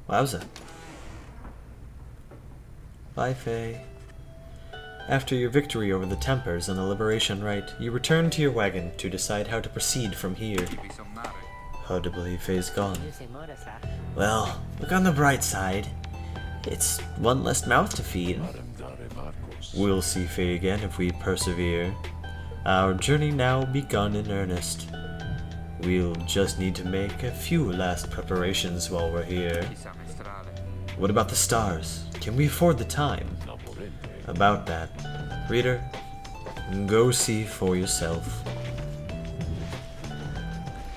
Wowza. Bye, Faye. After your victory over the Tempers and the Liberation Rite, you return to your wagon to decide how to proceed from here. Hard to believe Faye's gone. Well, look on the bright side. It's one less mouth to feed. We'll see Faye again if we persevere. Our journey now begun in earnest. We'll just need to make a few last preparations while we're here. What about the stars? Can we afford the time? About that, reader, go see for yourself.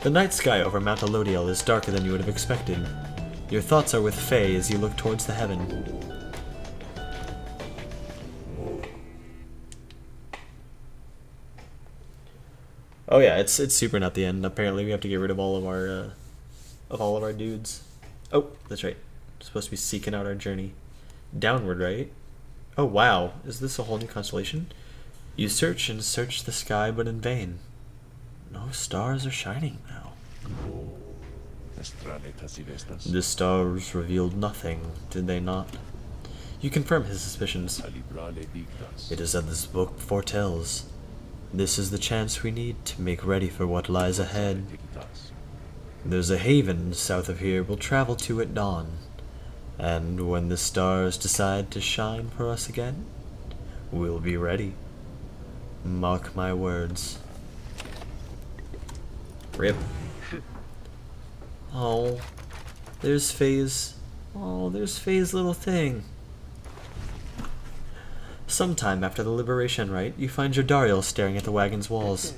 The night sky over Mount Elodiel is darker than you would have expected. Your thoughts are with Faye as you look towards the heaven. Oh yeah, it's super not the end. Apparently we have to get rid of all of our dudes. Oh, that's right. We're supposed to be seeking out our journey downward, right? Oh wow, is this a whole new constellation? You search and search the sky, but in vain. No stars are shining now. The stars revealed nothing, did they not? You confirm his suspicions. It is as this book foretells. This is the chance we need to make ready for what lies ahead. There's a haven south of here we'll travel to at dawn. And when the stars decide to shine for us again, we'll be ready. Mark my words. Rip. Oh, there's Faye's. Oh, there's Faye's little thing. Sometime after the Liberation Rite, you find your Dariel staring at the wagon's walls.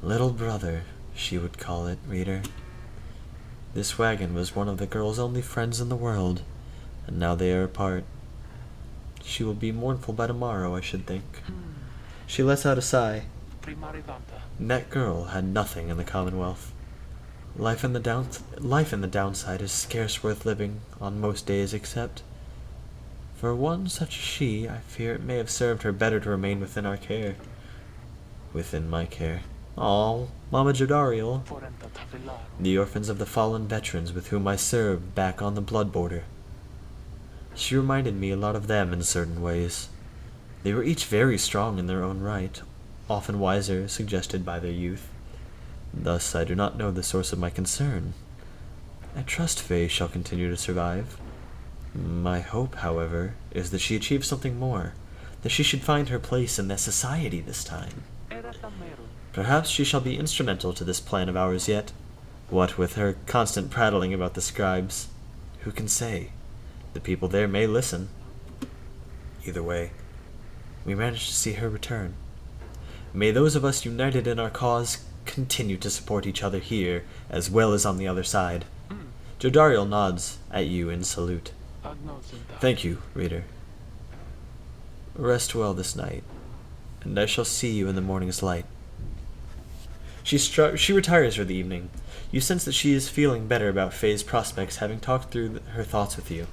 Little brother, she would call it, reader. This wagon was one of the girl's only friends in the world, and now they are apart. She will be mournful by tomorrow, I should think. She lets out a sigh. That girl had nothing in the Commonwealth. Life in the downside is scarce worth living on most days except. For one such as she, I fear it may have served her better to remain within our care. Within my care. Oh, Mama Jodariel. The orphans of the fallen veterans with whom I served back on the blood border. She reminded me a lot of them in certain ways. They were each very strong in their own right, often wiser, suggested by their youth. Thus I do not know the source of my concern. I trust Faye shall continue to survive. My hope, however, is that she achieves something more, that she should find her place in their society this time. Perhaps she shall be instrumental to this plan of ours yet. What with her constant prattling about the scribes, who can say? The people there may listen. Either way, we managed to see her return. May those of us united in our cause continue to support each other here as well as on the other side. Jodariel nods at you in salute. Thank you, reader. Rest well this night, and I shall see you in the morning's light. She retires for the evening. You sense that she is feeling better about Faye's prospects, having talked through her thoughts with you.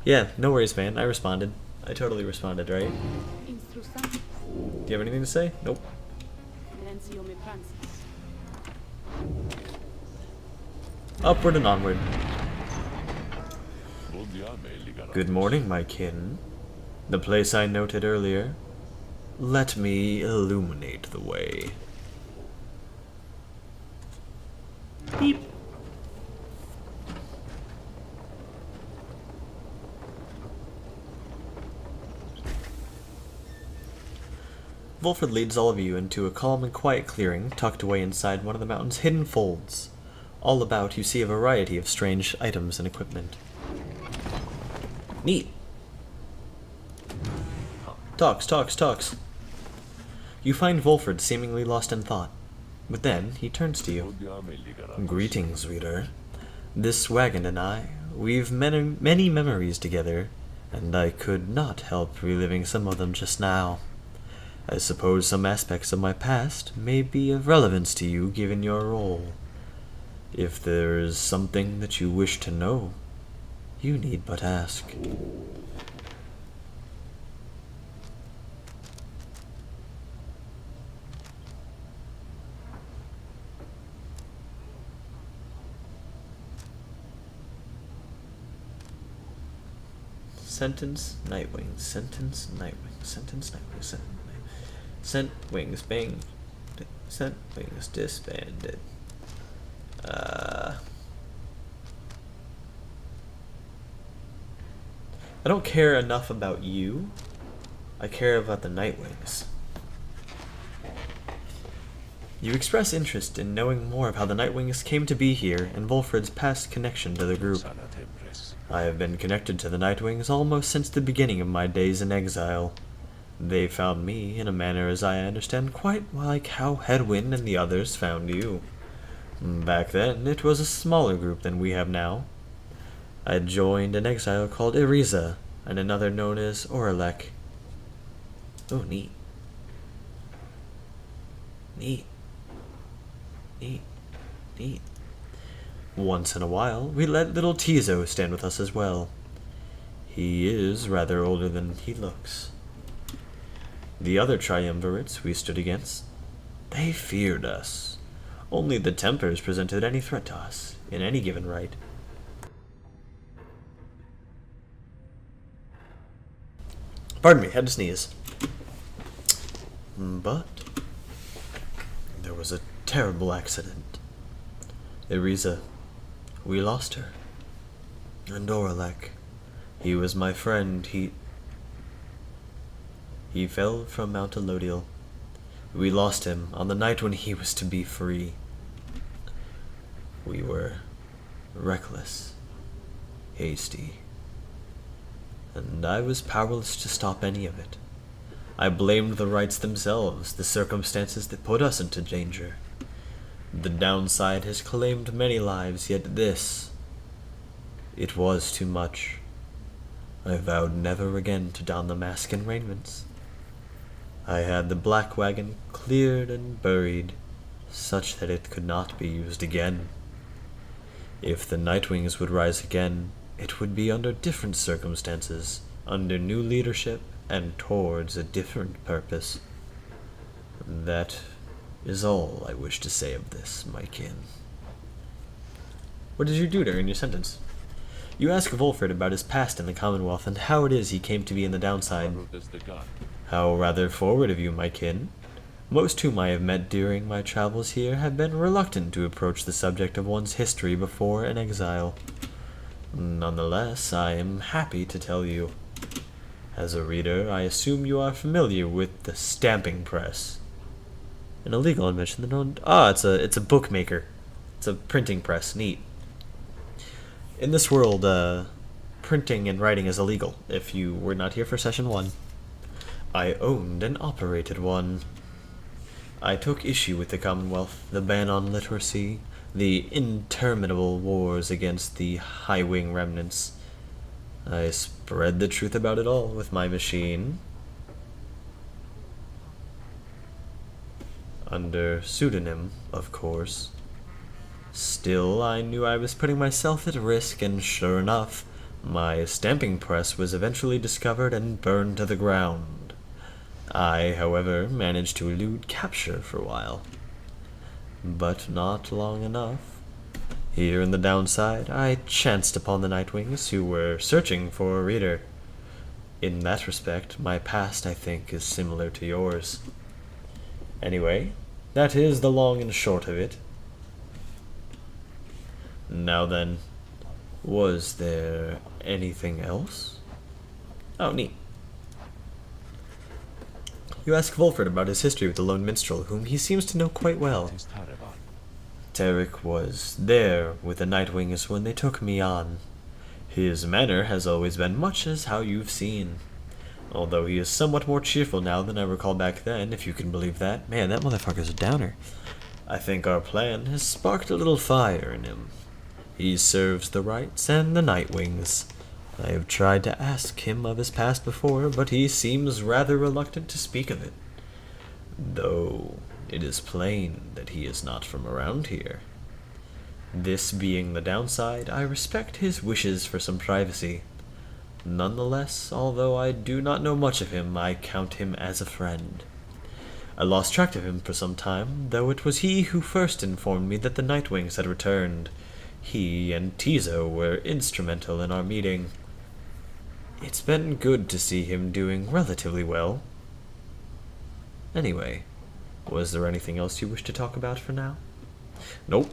Yeah, no worries, man. I responded. I totally responded, right? Do you have anything to say? Nope. Upward and onward. Good morning, my kin. The place I noted earlier. Let me illuminate the way. Beep. Volfred leads all of you into a calm and quiet clearing tucked away inside one of the mountain's hidden folds. All about you see a variety of strange items and equipment. Neat. Talks. You find Volfred seemingly lost in thought, but then he turns to you. Greetings, reader. This wagon and I, we've many memories together, and I could not help reliving some of them just now. I suppose some aspects of my past may be of relevance to you given your role. If there is something that you wish to know, you need but ask. Sentence, Nightwings, sentence, Nightwings, sentence, Nightwings, sentence, Nightwings. Sent wings bang. Sent wings disbanded. I don't care enough about you. I care about the Nightwings. You express interest in knowing more of how the Nightwings came to be here and Volfred's past connection to the group. I have been connected to the Nightwings almost since the beginning of my days in exile. They found me, in a manner as I understand, quite like how Headwind and the others found you. Back then, it was a smaller group than we have now. I joined an exile called Iriza, and another known as Oralek. Oh, neat. Neat. Neat. Neat. Once in a while, we let little Tizo stand with us as well. He is rather older than he looks. The other triumvirates we stood against, they feared us. Only the Tempers presented any threat to us, in any given right. Pardon me, had to sneeze. But there was a terrible accident. Iriza, we lost her. And Oralek, he was my friend. He fell from Mount Elodial. We lost him on the night when he was to be free. We were reckless, hasty, and I was powerless to stop any of it. I blamed the rights themselves, the circumstances that put us into danger. The downside has claimed many lives, yet this, it was too much. I vowed never again to don the mask and raiments. I had the black wagon cleared and buried, such that it could not be used again. If the Nightwings would rise again, it would be under different circumstances, under new leadership, and towards a different purpose. That is all I wish to say of this, my kin. What did you do during your sentence? You ask Volfred about his past in the Commonwealth and how it is he came to be in the downside. How rather forward of you, my kin. Most whom I have met during my travels here have been reluctant to approach the subject of one's history before an exile. Nonetheless, I am happy to tell you. As a reader, I assume you are familiar with the stamping press. An illegal invention. It's a bookmaker. It's a printing press. Neat. In this world, printing and writing is illegal. If you were not here for session 1, I owned and operated one. I took issue with the Commonwealth, the ban on literacy, the interminable wars against the high-wing remnants. I spread the truth about it all with my machine. Under pseudonym, of course. Still, I knew I was putting myself at risk, and sure enough, my stamping press was eventually discovered and burned to the ground. I, however, managed to elude capture for a while. But not long enough. Here in the downside, I chanced upon the Nightwings, who were searching for a reader. In that respect, my past, I think, is similar to yours. Anyway, that is the long and short of it. Now then, was there anything else? Oh, neat. You ask Volfred about his history with the lone minstrel, whom he seems to know quite well. Tarek was there with the Nightwings when they took me on. His manner has always been much as how you've seen. Although he is somewhat more cheerful now than I recall back then, if you can believe that. Man, that motherfucker's a downer. I think our plan has sparked a little fire in him. He serves the rights and the Nightwings. I have tried to ask him of his past before, but he seems rather reluctant to speak of it. Though it is plain that he is not from around here. This being the downside, I respect his wishes for some privacy. Nonetheless, although I do not know much of him, I count him as a friend. I lost track of him for some time, though it was he who first informed me that the Nightwings had returned. He and Tizo were instrumental in our meeting. It's been good to see him doing relatively well. Anyway, was there anything else you wish to talk about for now? Nope.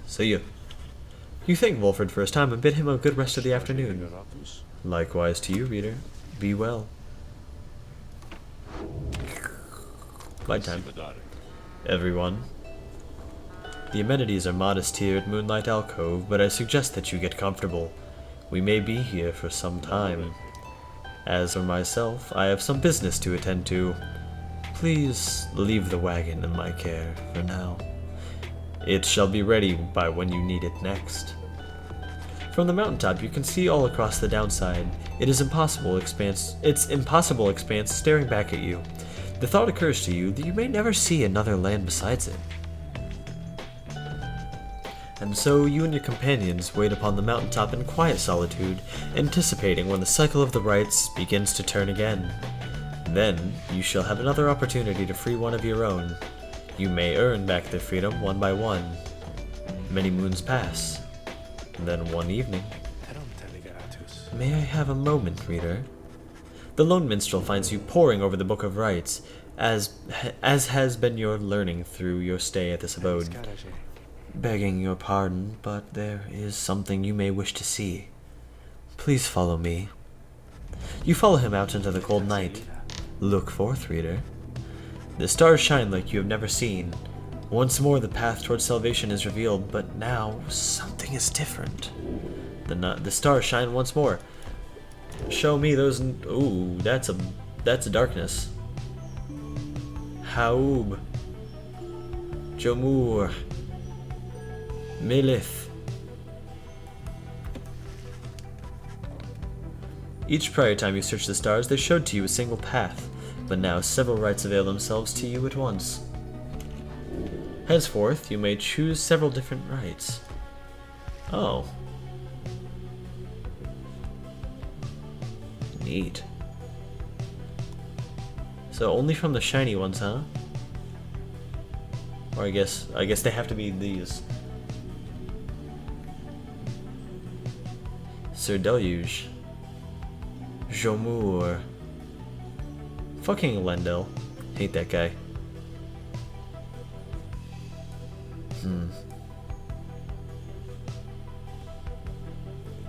See ya. You thank Wolfred for his time and bid him a good rest of the afternoon. Likewise to you, reader. Be well. Bye time. Everyone. The amenities are modest here at Moonlight Alcove, but I suggest that you get comfortable. We may be here for some time. As for myself, I have some business to attend to. Please leave the wagon in my care for now. It shall be ready by when you need it next. From the mountaintop, you can see all across the downside. It's impossible expanse staring back at you. The thought occurs to you that you may never see another land besides it. And so you and your companions wait upon the mountaintop in quiet solitude, anticipating when the cycle of the rites begins to turn again. Then you shall have another opportunity to free one of your own. You may earn back their freedom one by one. Many moons pass. Then one evening. May I have a moment, reader? The lone minstrel finds you poring over the Book of Rites, as has been your learning through your stay at this abode. Begging your pardon, but there is something you may wish to see. Please follow me. You follow him out into the cold night. Look forth, reader. The stars shine like you have never seen. Once more the path towards salvation is revealed, but now something is different. The stars shine once more. Show me those. Ooh, that's a darkness. Haub, Jomur, Melith. Each prior time you searched the stars, they showed to you a single path, but now several rites avail themselves to you at once. Henceforth, you may choose several different rites. Oh. Neat. So only from the shiny ones, huh? Or I guess they have to be these. Sir Deluge. Jomur. Fucking Lendel. Hate that guy.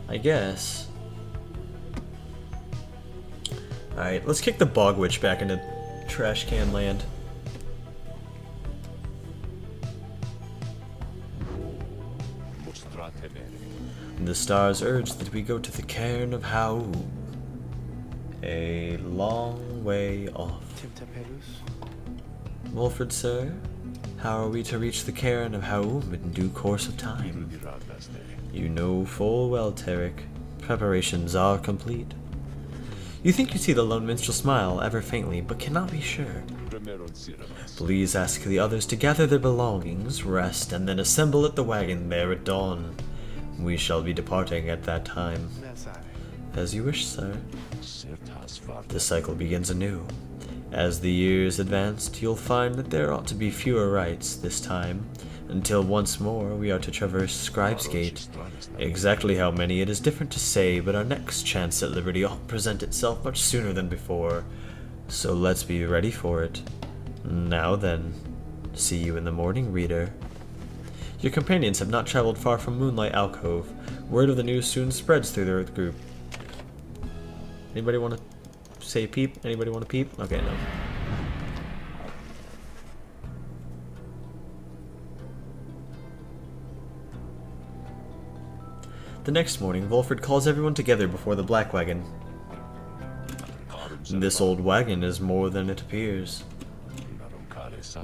I guess. Alright, let's kick the Bog Witch back into trash can land. The stars urge that we go to the cairn of Haub. A long way off. Wolfred, sir, how are we to reach the cairn of Haub in due course of time? You know full well, Tarek. Preparations are complete. You think you see the lone minstrel smile ever faintly, but cannot be sure. Please ask the others to gather their belongings, rest, and then assemble at the wagon there at dawn. We shall be departing at that time. As you wish, sir. The cycle begins anew. As the years advanced, you'll find that there ought to be fewer rites this time, until once more we are to traverse Scribe's Gate. Exactly how many it is different to say, but our next chance at liberty ought to present itself much sooner than before, so let's be ready for it. Now then, see you in the morning, reader. Your companions have not traveled far from Moonlight Alcove. Word of the news soon spreads through their group. Anybody want to say peep? Anybody want to peep? Okay, no. The next morning, Wolfred calls everyone together before the black wagon. This old wagon is more than it appears.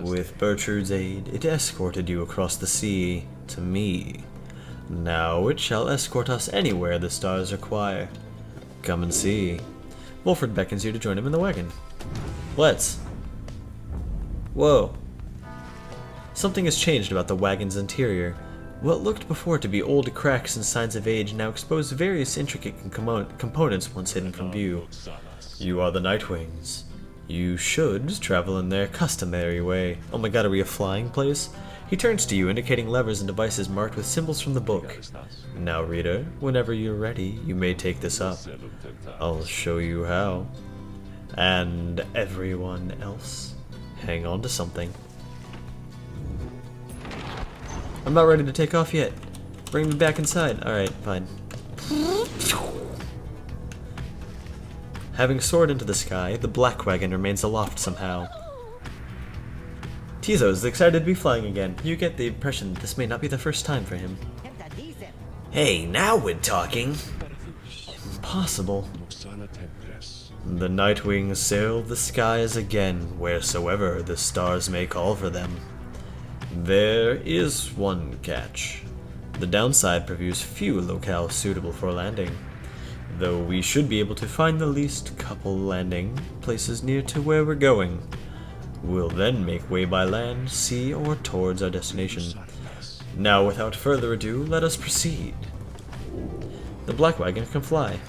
With Bertrude's aid, it escorted you across the sea to me. Now it shall escort us anywhere the stars require. Come and see. Wolfred beckons you to join him in the wagon. Let's. Whoa. Something has changed about the wagon's interior. What looked before to be old cracks and signs of age now expose various intricate components once hidden from view. You are the Nightwings. You should travel in their customary way. Oh my god, are we a flying place? He turns to you, indicating levers and devices marked with symbols from the book. Now, reader, whenever you're ready, you may take this up. I'll show you how. And everyone else, hang on to something. I'm not ready to take off yet. Bring me back inside. Alright, fine. Having soared into the sky, the black wagon remains aloft somehow. Tizo is excited to be flying again. You get the impression that this may not be the first time for him. Hey, now we're talking. Impossible. The Nightwings sail the skies again, wheresoever the stars may call for them. There is one catch. The downside previews few locales suitable for landing, though we should be able to find the least couple landing places near to where we're going. We'll then make way by land, sea, or towards our destination. Now, without further ado, let us proceed. The black wagon can fly.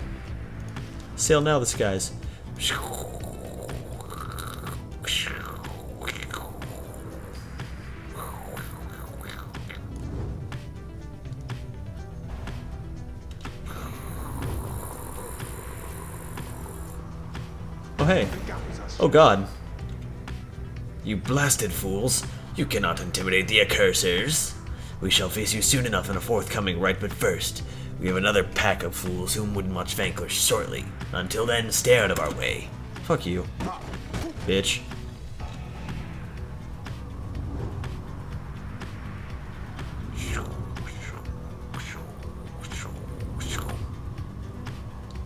Sail now the skies. Oh hey. Oh god. You blasted fools. You cannot intimidate the accursers. We shall face you soon enough in a forthcoming right, but first, we have another pack of fools whom would much vanquish shortly. Until then, stay out of our way. Fuck you, bitch.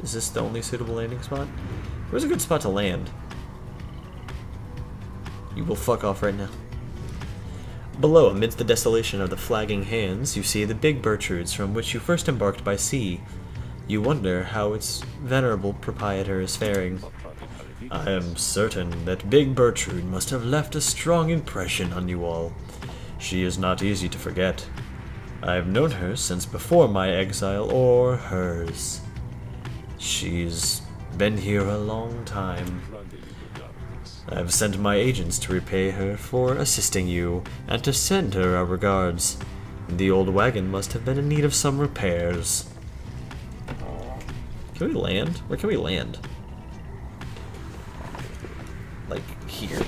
Is this the only suitable landing spot? Where's a good spot to land? You will fuck off right now. Below, amidst the desolation of the flagging hands, you see the big Bertrudes from which you first embarked by sea. You wonder how its venerable proprietor is faring. I am certain that Big Bertrude must have left a strong impression on you all. She is not easy to forget. I have known her since before my exile or hers. She's been here a long time. I've sent my agents to repay her for assisting you, and to send her our regards. The old wagon must have been in need of some repairs. Can we land? Where can we land? Like, here.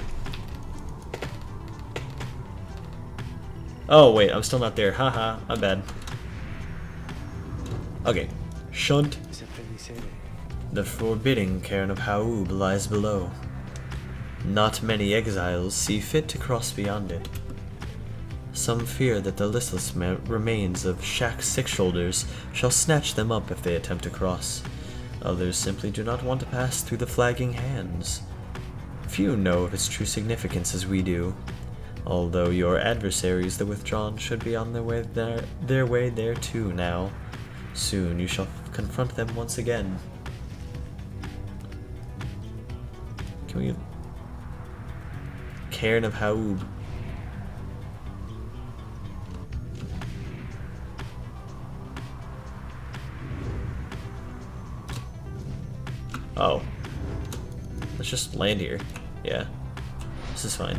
Oh, wait, I'm still not there. Haha, I'm bad. Okay. Shunt. The forbidding cairn of Haub lies below. Not many exiles see fit to cross beyond it. Some fear that the listless remains of Shaq's six shoulders shall snatch them up if they attempt to cross. Others simply do not want to pass through the flagging hands. Few know of its true significance as we do, although your adversaries, the withdrawn, should be on their way there too now. Soon you shall confront them once again. Can we... Cairn of Haub. Oh. Let's just land here. Yeah. This is fine.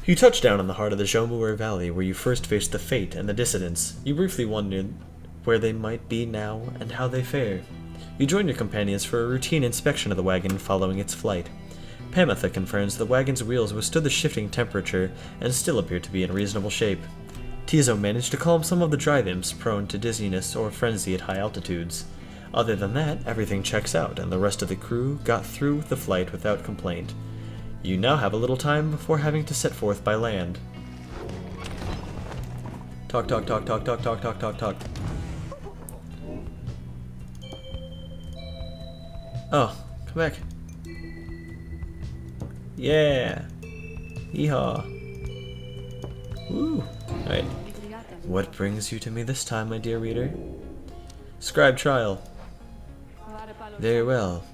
You touch down in the heart of the Jomuer Valley, where you first faced the Fate and the Dissidents. You briefly wondered where they might be now and how they fare. You join your companions for a routine inspection of the wagon following its flight. Pamatha confirms the wagon's wheels withstood the shifting temperature and still appear to be in reasonable shape. Tizo managed to calm some of the drive imps prone to dizziness or frenzy at high altitudes. Other than that, everything checks out, and the rest of the crew got through the flight without complaint. You now have a little time before having to set forth by land. Talk, talk, talk, talk, talk, talk, talk, talk, talk. Oh, come back. Yeah. Yeehaw. Woo. Alright. What brings you to me this time, my dear reader? Scribe trial. Very well.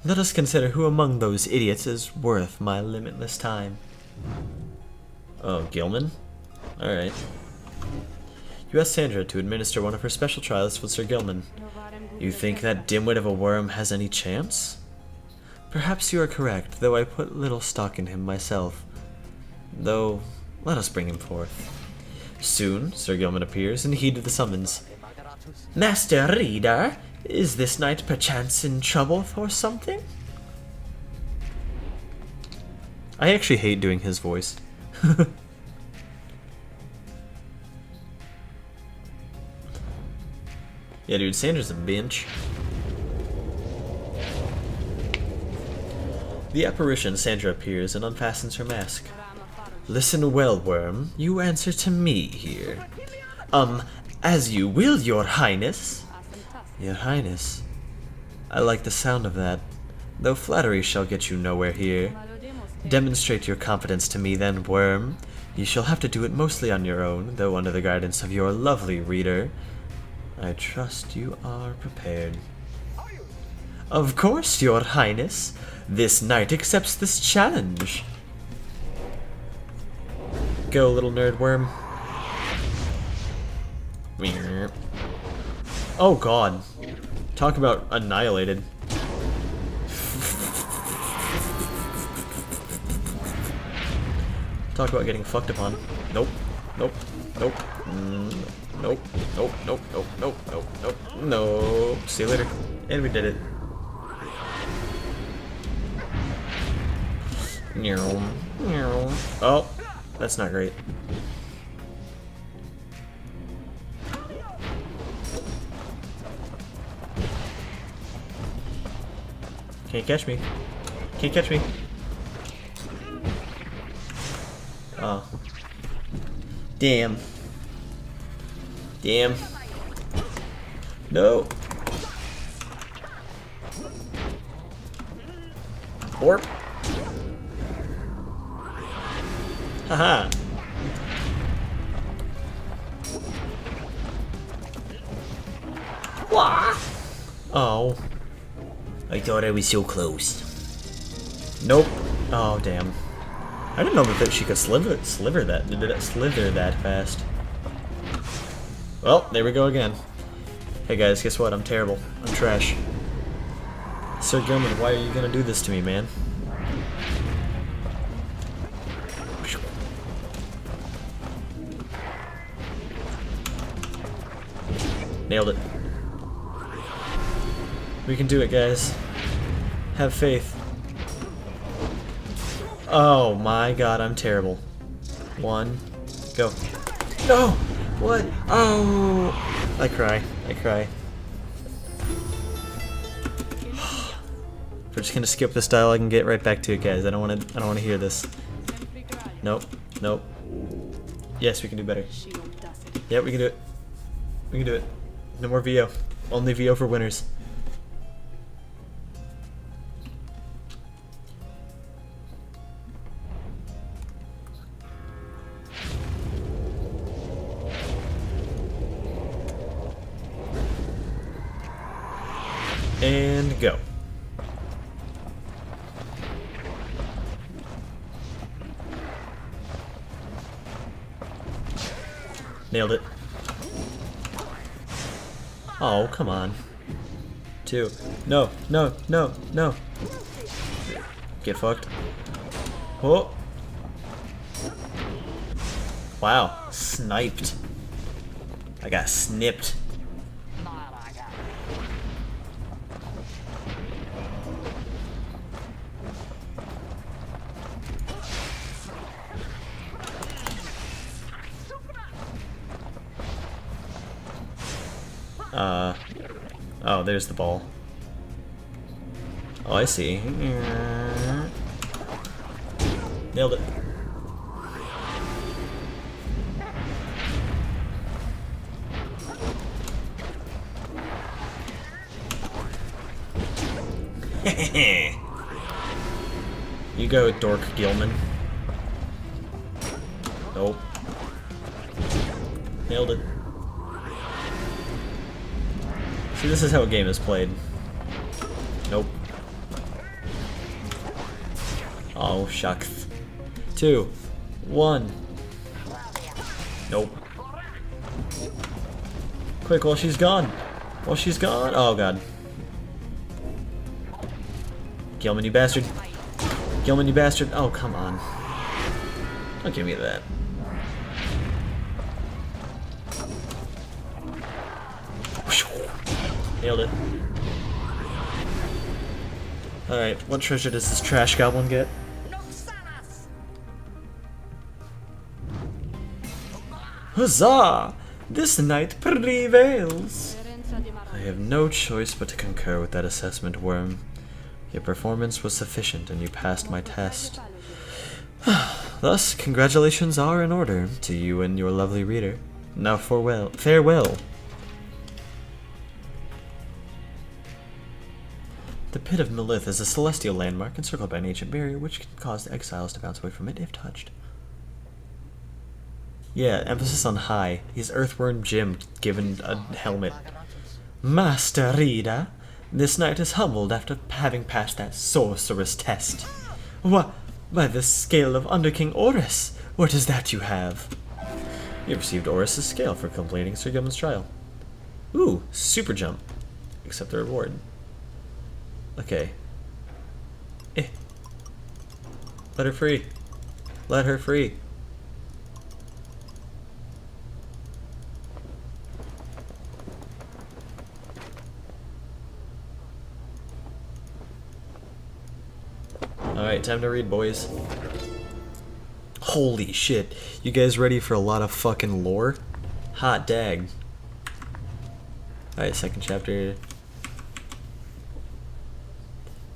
Let us consider who among those idiots is worth my limitless time. Oh, Gilman? Alright. You asked Sandra to administer one of her special trials with Sir Gilman. You think that dimwit of a worm has any chance? Perhaps you are correct, though I put little stock in him myself. though let us bring him forth. Soon, Sir Gilman appears and heeded the summons. Master Reader, is this knight perchance in trouble for something? I actually hate doing his voice. Yeah, dude, Sandra's a bitch. The apparition Sandra appears and unfastens her mask. Listen well, Worm. You answer to me here. As you will, Your Highness. Your Highness. I like the sound of that, though flattery shall get you nowhere here. Demonstrate your competence to me then, Worm. You shall have to do it mostly on your own, though under the guidance of your lovely reader. I trust you are prepared. Of course, Your Highness. This knight accepts this challenge. Go, little nerd worm. Oh god. Talk about annihilated. Talk about getting fucked upon. Nope. Nope. Nope. Nope. Nope. Nope. Nope. Nope. Nope. Nope. Nope. See you later. And we did it. Oh, that's not great. Can't catch me. Can't catch me. Oh. Damn. Damn. No. Warp. Haha. Wah. Oh. I thought I was so close. Nope. Oh damn. I didn't know that she could slither that fast. Well, there we go again. Hey guys, guess what? I'm terrible. I'm trash. Sir Gilman, why are you gonna do this to me, man? Nailed it. We can do it, guys. Have faith. Oh my god, I'm terrible. One, go. No! What? Oh! I cry. I cry. We're just gonna skip this dialogue and get right back to it, guys. I don't wanna hear this. Nope. Nope. Yes, we can do better. Yeah, we can do it. We can do it. No more VO. Only VO for winners. And go. Nailed it. Oh, come on. Two. No, no, no, no. Get fucked. Oh. Wow. Sniped. I got snipped. Oh, there's the ball. Oh, I see. Nailed it. You go, Dork Gilman. Nope. Nailed it. See, this is how a game is played. Nope. Oh, shucks. 2, 1. Nope. Quick, while she's gone. While she's gone. Oh, God. Gilman, you bastard. Gilman, you bastard. Oh, come on. Oh, give me that. Nailed it. Alright, what treasure does this trash goblin get? Huzzah! This knight prevails! I have no choice but to concur with that assessment, Worm. Your performance was sufficient and you passed my test. Thus, congratulations are in order to you and your lovely reader. Now farewell. The Pit of Melith is a celestial landmark encircled by an ancient barrier which can cause the exiles to bounce away from it if touched. Yeah, emphasis on high. He's Earthworm Jim given a helmet. Master Rita, this knight is humbled after having passed that sorceress test. What? By the scale of Under King Oris, what is that you have? You have received Oris' scale for completing Sir Gilman's trial. Ooh, super jump. Accept the reward. Okay. Let her free. Let her free. Alright, time to read, boys. Holy shit. You guys ready for a lot of fucking lore? Hot dag. Alright, second chapter.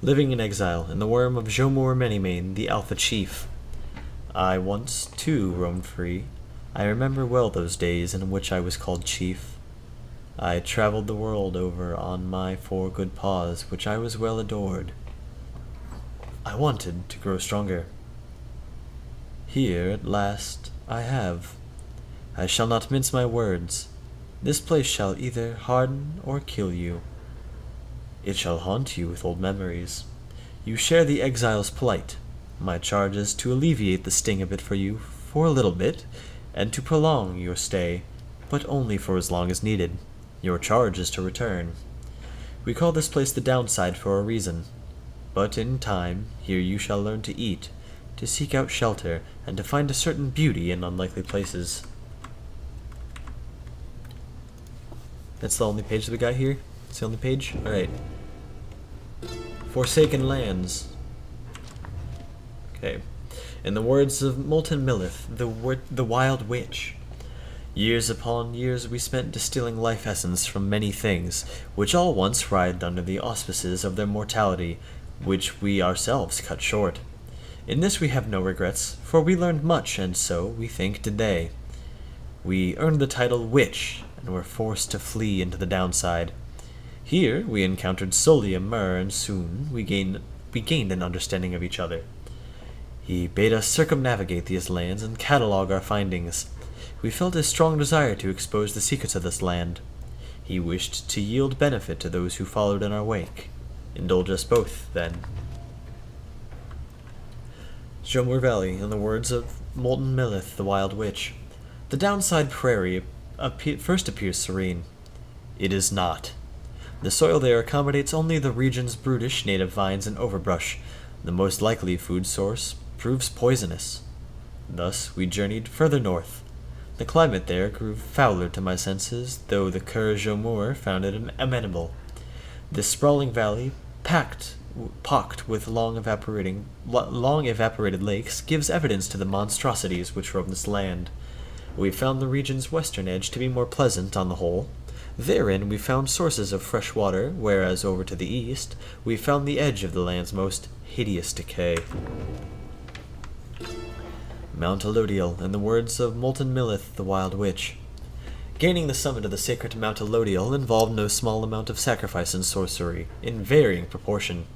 Living in exile, in the worm of Jomur Manymane, the Alpha Chief. I once, too, roamed free. I remember well those days in which I was called Chief. I traveled the world over on my 4 good paws, which I was well adored. I wanted to grow stronger. Here, at last, I have. I shall not mince my words. This place shall either harden or kill you. It shall haunt you with old memories. You share the exile's plight. My charge is to alleviate the sting a bit for you, for a little bit, and to prolong your stay, but only for as long as needed. Your charge is to return. We call this place the downside for a reason. But in time, here you shall learn to eat, to seek out shelter, and to find a certain beauty in unlikely places. That's the only page that we got here? It's the only page? Alright. Forsaken Lands. Okay. In the words of Molten Millith, the Wild Witch. Years upon years we spent distilling life essence from many things, which all once writhed under the auspices of their mortality, which we ourselves cut short. In this we have no regrets, for we learned much, and so, we think, did they. We earned the title Witch, and were forced to flee into the downside. Here we encountered Solium Mur, and soon we gained an understanding of each other. He bade us circumnavigate these lands and catalogue our findings. We felt a strong desire to expose the secrets of this land. He wished to yield benefit to those who followed in our wake. Indulge us both, then. Jomur Valley, in the words of Molten Millith, the Wild Witch. The downside prairie first appears serene. It is not. The soil there accommodates only the region's brutish native vines and overbrush. The most likely food source proves poisonous. Thus we journeyed further north. The climate there grew fouler to my senses, though the Cur Jomur found it amenable. This sprawling valley, pocked with long evaporated lakes, gives evidence to the monstrosities which roam this land. We found the region's western edge to be more pleasant on the whole. Therein we found sources of fresh water, whereas over to the east we found the edge of the land's most hideous decay. Mount Elodiel, in the words of Molten Millith, the Wild Witch. Gaining the summit of the sacred Mount Elodiel involved no small amount of sacrifice and sorcery, in varying proportion.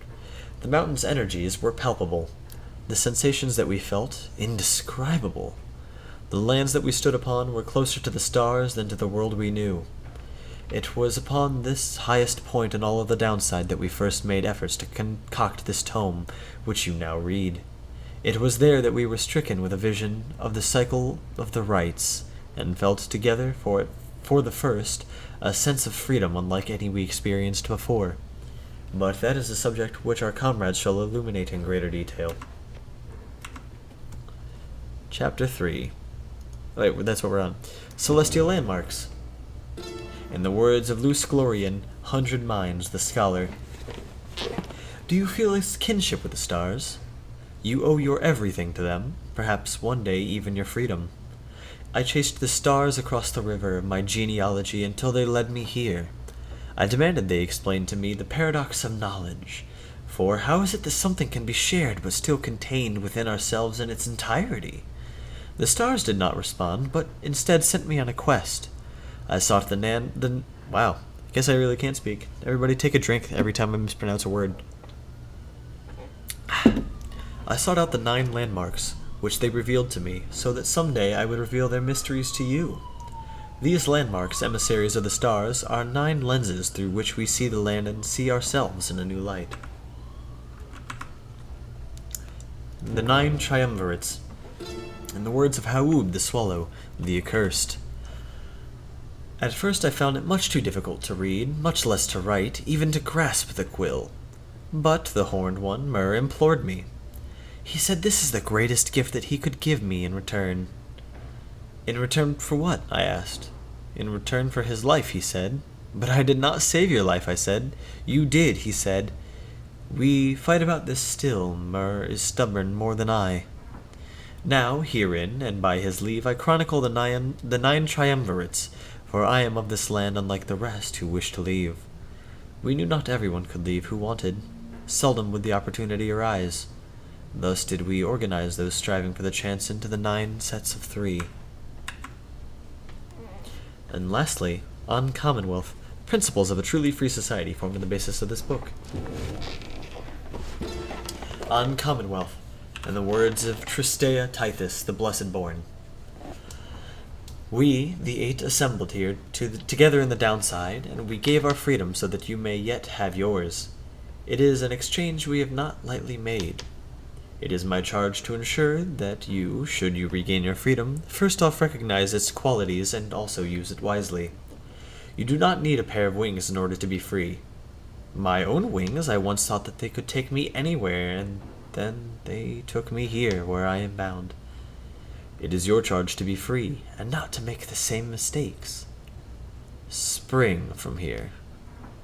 The mountain's energies were palpable. The sensations that we felt, indescribable. The lands that we stood upon were closer to the stars than to the world we knew. It was upon this highest point in all of the downside that we first made efforts to concoct this tome, which you now read. It was there that we were stricken with a vision of the cycle of the rites, and felt together, for the first, a sense of freedom unlike any we experienced before. But that is a subject which our comrades shall illuminate in greater detail. Chapter 3. Wait, that's what we're on. Celestial Landmarks. In the words of Luce Glorian, 100 Minds, the scholar. Do you feel a kinship with the stars? You owe your everything to them, perhaps one day even your freedom. I chased the stars across the river of my genealogy until they led me here. I demanded they explain to me the paradox of knowledge. For how is it that something can be shared but still contained within ourselves in its entirety? The stars did not respond, but instead sent me on a quest. I sought wow, I guess I really can't speak. Everybody take a drink every time I mispronounce a word. I sought out the 9 landmarks, which they revealed to me, so that someday I would reveal their mysteries to you. These landmarks, emissaries of the stars, are 9 lenses through which we see the land and see ourselves in a new light. The 9 triumvirates. In the words of Haoub the Swallow, the Accursed. At first I found it much too difficult to read, much less to write, even to grasp the quill. But the horned one, Mur, implored me. He said this is the greatest gift that he could give me in return. In return for what? I asked. In return for his life, he said. But I did not save your life, I said. You did, he said. We fight about this still. Mur is stubborn more than I. Now, herein, and by his leave, I chronicle the nine triumvirates, for I am of this land unlike the rest who wish to leave. We knew not everyone could leave who wanted. Seldom would the opportunity arise. Thus did we organize those striving for the chance into the 9 sets of 3. And lastly, on Commonwealth, principles of a truly free society forming the basis of this book. On Commonwealth, in the words of Tristea Tithys, the Blessed Born. We, the 8, assembled here together in the downside, and we gave our freedom so that you may yet have yours. It is an exchange we have not lightly made. It is my charge to ensure that you, should you regain your freedom, first off recognize its qualities and also use it wisely. You do not need a pair of wings in order to be free. My own wings, I once thought that they could take me anywhere, and then they took me here, where I am bound. It is your charge to be free, and not to make the same mistakes. Spring from here,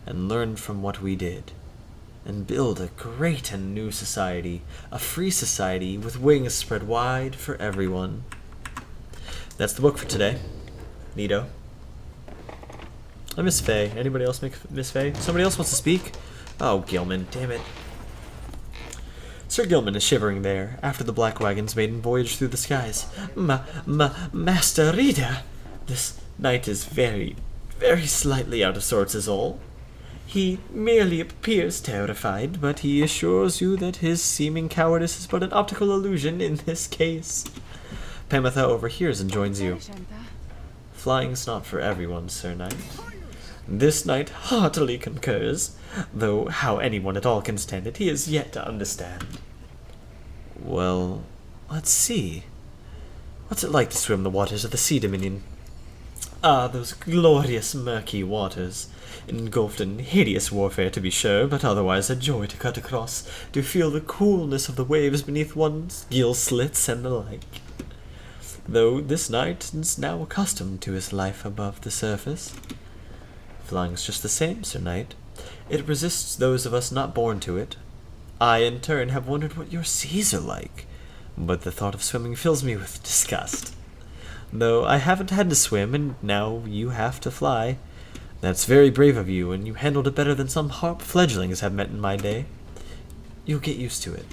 and learn from what we did, and build a great and new society, a free society with wings spread wide for everyone. That's the book for today. Neato. I miss Faye. Anybody else miss Faye? Somebody else wants to speak? Oh, Gilman, damn it. Sir Gilman is shivering there, after the black wagon's maiden voyage through the skies. Master Reader, this knight is very slightly out of sorts is all. He merely appears terrified, but he assures you that his seeming cowardice is but an optical illusion in this case. Pamitha overhears and joins you. Flying's not for everyone, Sir Knight. This knight heartily concurs, though how anyone at all can stand it, he is yet to understand. Well, let's see. What's it like to swim the waters of the Sea Dominion? Ah, those glorious murky waters, engulfed in hideous warfare to be sure, but otherwise a joy to cut across, to feel the coolness of the waves beneath one's gill slits and the like. Though this knight is now accustomed to his life above the surface. Flying's just the same, Sir Knight. It resists those of us not born to it. I, in turn, have wondered what your seas are like, but the thought of swimming fills me with disgust. Though I haven't had to swim, and now you have to fly. That's very brave of you, and you handled it better than some harp fledglings have met in my day. You'll get used to it.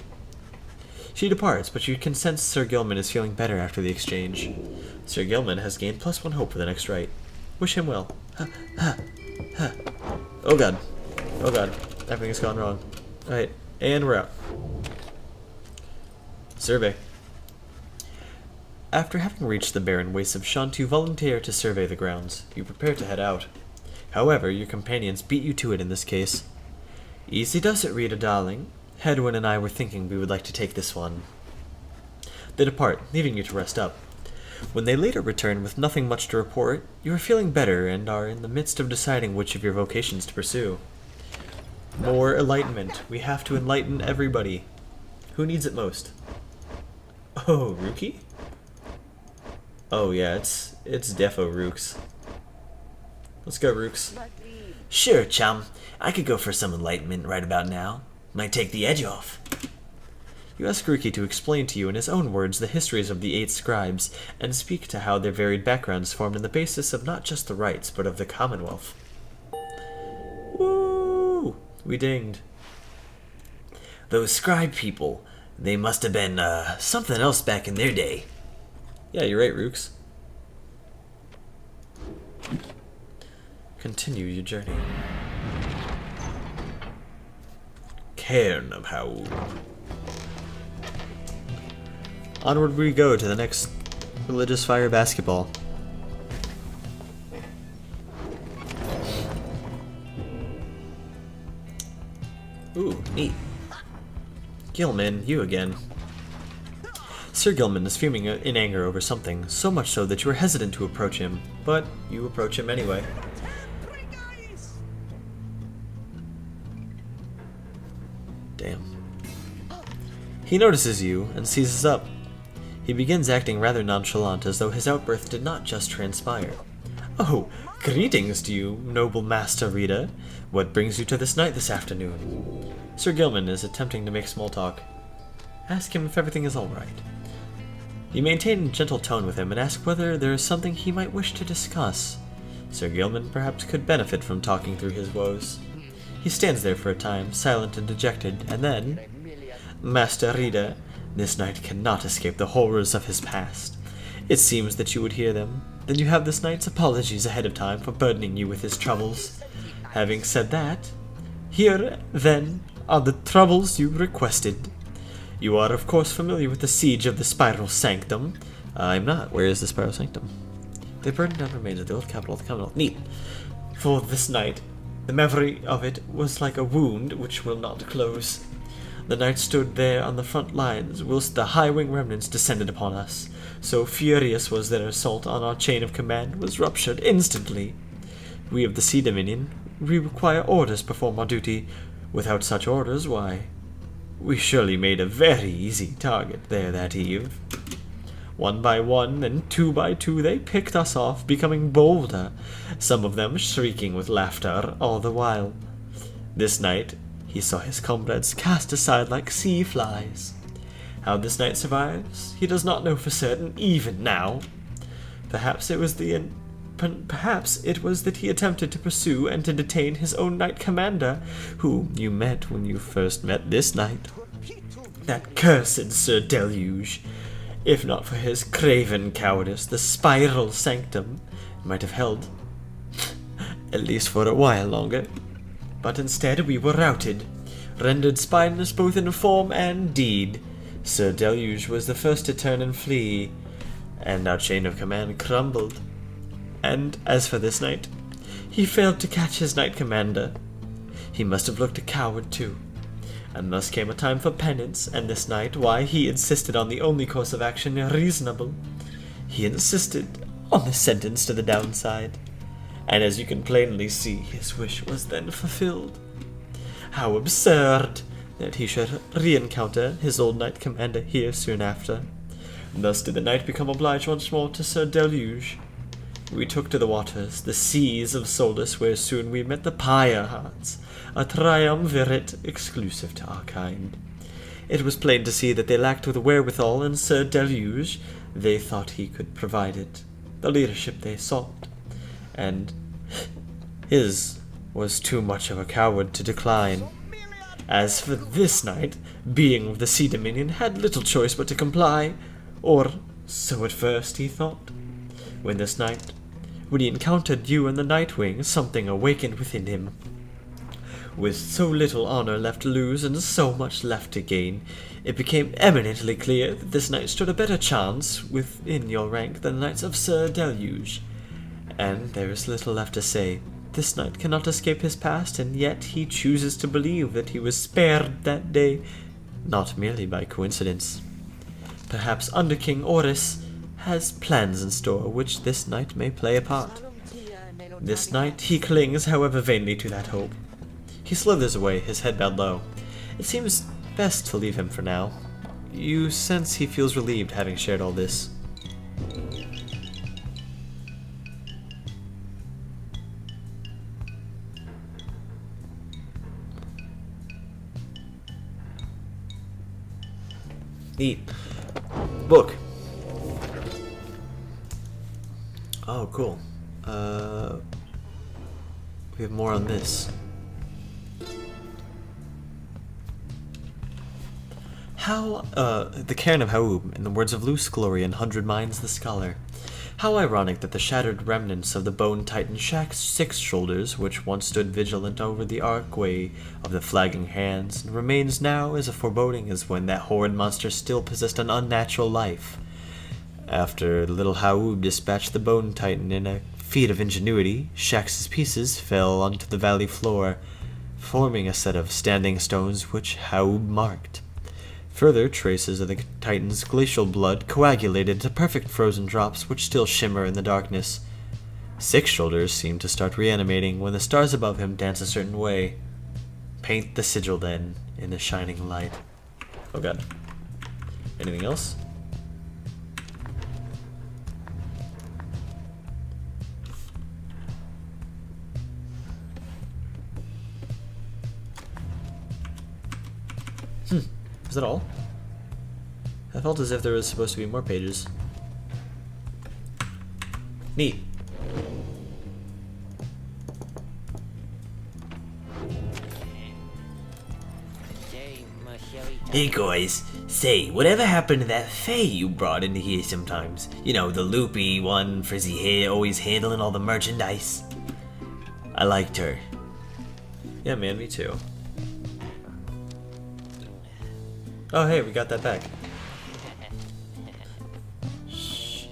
She departs, but you can sense Sir Gilman is feeling better after the exchange. Sir Gilman has gained +1 hope for the next right. Wish him well. Oh god. Oh god. Everything's gone wrong. Alright, and we're out. Survey. After having reached the barren wastes of Shunt, you volunteer to survey the grounds. You prepare to head out. However, your companions beat you to it in this case. Easy does it, Rita, darling. Hedwin and I were thinking we would like to take this one. They depart, leaving you to rest up. When they later return with nothing much to report, you are feeling better and are in the midst of deciding which of your vocations to pursue. More enlightenment. We have to enlighten everybody. Who needs it most? Oh, Ruki? Oh yeah, it's defo Rooks. Let's go, Rooks. Sure, chum. I could go for some enlightenment right about now. Might take the edge off. You ask Rookie to explain to you in his own words the histories of the 8 scribes, and speak to how their varied backgrounds formed in the basis of not just the rights, but of the Commonwealth. Woo! We dinged. Those scribe people, they must have been, something else back in their day. Yeah, you're right, Rooks. Continue your journey. Cairn of Howl. Onward we go to the next religious fire basketball. Ooh, neat. Gilman, you again. Sir Gilman is fuming in anger over something, so much so that you are hesitant to approach him, but you approach him anyway. Damn. He notices you and seizes up. He begins acting rather nonchalant, as though his outburst did not just transpire. Oh, greetings to you, noble Master Rita. What brings you to this knight this afternoon? Sir Gilman is attempting to make small talk. Ask him if everything is all right. You maintain a gentle tone with him and ask whether there is something he might wish to discuss. Sir Gilman perhaps could benefit from talking through his woes. He stands there for a time, silent and dejected, and then... Master Rita, this knight cannot escape the horrors of his past. It seems that you would hear them. Then you have this knight's apologies ahead of time for burdening you with his troubles. Having said that, here, then, are the troubles you requested. You are, of course, familiar with the siege of the Spiral Sanctum. I'm not. Where is the Spiral Sanctum? They burned down remains of the old capital of the Commonwealth. Neat. For this night, the memory of it was like a wound which will not close. The knight stood there on the front lines, whilst the high-wing remnants descended upon us. So furious was their assault on our chain of command was ruptured instantly. We of the Sea Dominion, we require orders to perform our duty. Without such orders, why, we surely made a very easy target there that eve. One by one, and 2 by 2, they picked us off, becoming bolder, some of them shrieking with laughter all the while. This night, he saw his comrades cast aside like sea flies. How this knight survives, he does not know for certain, even now. Perhaps it was that he attempted to pursue and to detain his own knight commander, whom you met when you first met this knight. That cursed Sir Deluge. If not for his craven cowardice, the Spiral Sanctum might have held, at least for a while longer. But instead we were routed, rendered spineless both in form and deed. Sir Deluge was the first to turn and flee, and our chain of command crumbled. And as for this knight, he failed to catch his knight commander. He must have looked a coward too. And thus came a time for penance, and this knight, why, he insisted on the only course of action reasonable. He insisted on the sentence to the downside. And as you can plainly see, his wish was then fulfilled. How absurd that he should re-encounter his old knight commander here soon after. Thus did the knight become obliged once more to Sir Deluge. We took to the waters, the seas of Solus, where soon we met the Pyre hearts, a triumvirate exclusive to our kind. It was plain to see that they lacked the wherewithal, and Sir Deluge, they thought he could provide it, the leadership they sought, and his was too much of a coward to decline. As for this knight, being of the Sea Dominion, had little choice but to comply, or so at first he thought. When he encountered you and the Nightwing, something awakened within him. With so little honor left to lose and so much left to gain, it became eminently clear that this knight stood a better chance within your rank than the knights of Sir Deluge. And there is little left to say. This knight cannot escape his past, and yet he chooses to believe that he was spared that day, not merely by coincidence. Perhaps Under King Oris has plans in store which this knight may play a part. This night he clings, however vainly, to that hope. He slithers away, his head bowed low. It seems best to leave him for now. You sense he feels relieved having shared all this. Neat. Book. Oh, cool. We have more on this. The Cairn of Haub, in the words of Luce Glory in 100 Minds the Scholar. How ironic that the shattered remnants of the bone titan Shaq's 6 shoulders, which once stood vigilant over the archway of the flagging hands, remains now as a foreboding as when that horrid monster still possessed an unnatural life. After little Haub dispatched the bone titan in a feat of ingenuity, Shax's pieces fell onto the valley floor, forming a set of standing stones which Haub marked. Further, traces of the Titan's glacial blood coagulated into perfect frozen drops which still shimmer in the darkness. 6 shoulders seem to start reanimating when the stars above him dance a certain way. Paint the sigil then in the shining light. Oh god. Anything else? Is that all? I felt as if there was supposed to be more pages. Neat. Hey guys, say, whatever happened to that Fae you brought into here sometimes? You know, the loopy one, frizzy hair, always handling all the merchandise. I liked her. Yeah, man, me too. Oh, hey, we got that back. Shh.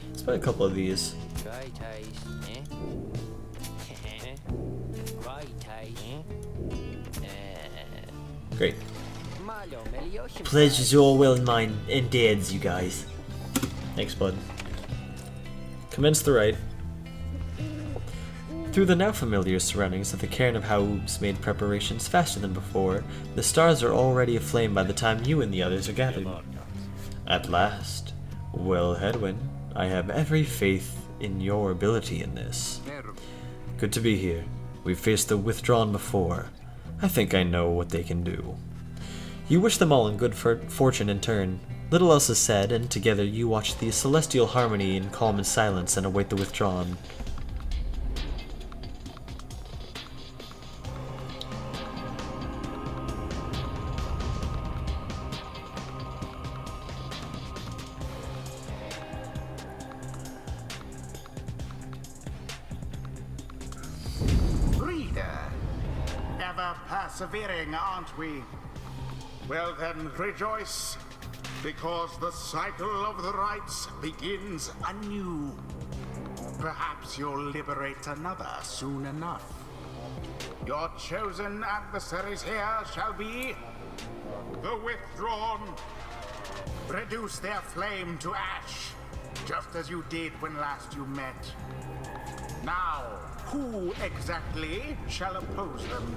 Let's buy a couple of these. Great. Pleasure's all well in mine and Dad's, you guys. Thanks, bud. Commence the rite. Through the now familiar surroundings of the Cairn of Haub's made preparations faster than before. The stars are already aflame by the time you and the others are gathered. At last. Well, Hedwyn, I have every faith in your ability in this. Good to be here. We've faced the Withdrawn before. I think I know what they can do. You wish them all in good fortune in turn. Little else is said, and together you watch the celestial harmony in calm and silence and await the Withdrawn. Persevering, aren't we? Well then, rejoice, because the cycle of the rites begins anew. Perhaps you'll liberate another soon enough. Your chosen adversaries here shall be the Withdrawn. Reduce their flame to ash, just as you did when last you met. Now, who exactly shall oppose them?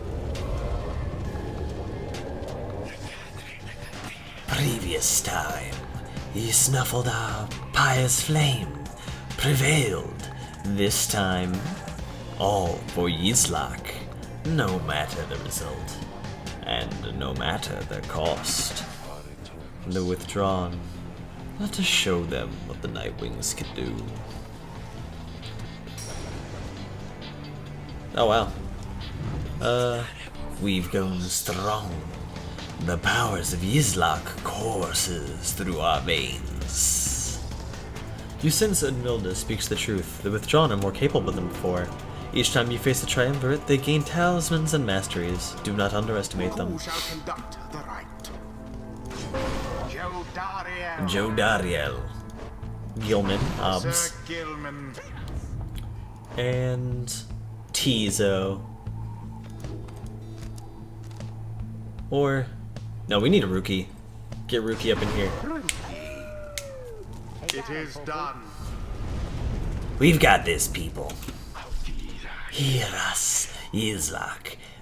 Previous time, he snuffled our Pyre's flame, prevailed. This time, all for Yislak, no matter the result, and no matter the cost. The Withdrawn. Let us show them what the Nightwings can do. Oh wow. We've grown strong. The powers of Yislak courses through our veins. You sense Edmilda speaks the truth. The Withdrawn are more capable than before. Each time you face a triumvirate, they gain talismans and masteries. Do not underestimate them. Who shall conduct the rite? Joe Dariel. Gilman, Sir Gilman. and Tizo. Or, no, we need a Rookie. Get Rookie up in here. It is done. We've got this, people. Hear us, Yislak.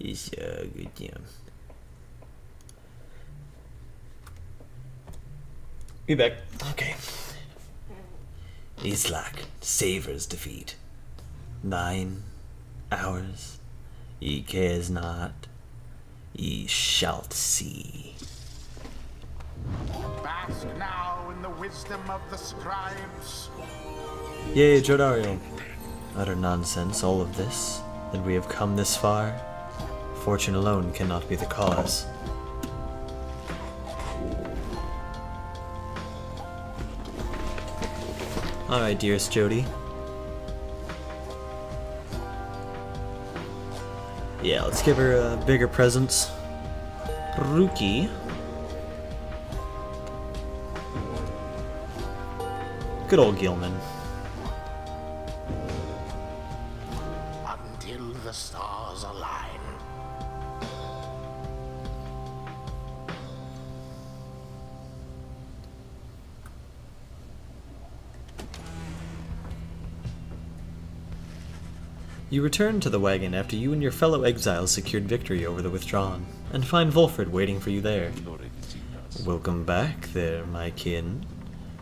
It's good, yeah. Be back. Okay. Islak savors defeat. Thine, ours, ye cares not, ye shalt see. Bask now in the wisdom of the scribes. Yay, Jodariel. Utter nonsense, all of this. That we have come this far. Fortune alone cannot be the cause. Alright, dearest Jody. Yeah, let's give her a bigger presents. Ruki. Good old Gilman. Until the stars align. You return to the wagon after you and your fellow exiles secured victory over the Withdrawn, and find Volfred waiting for you there. Welcome back there, my kin.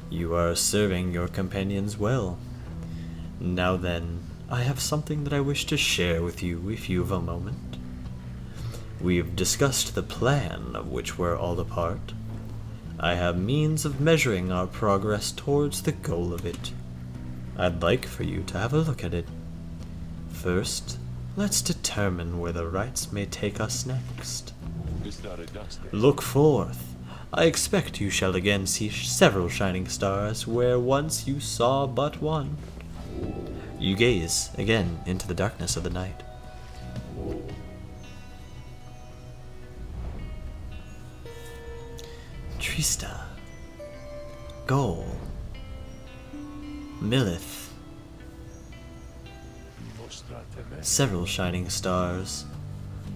You are serving your companions well. Now then, I have something that I wish to share with you if you've a moment. We've discussed the plan of which we're all a part. I have means of measuring our progress towards the goal of it. I'd like for you to have a look at it. First, let's determine where the rites may take us next. Look forth. I expect you shall again see several shining stars where once you saw but one. You gaze again into the darkness of the night. Trista, Gol, Milith. Several shining stars.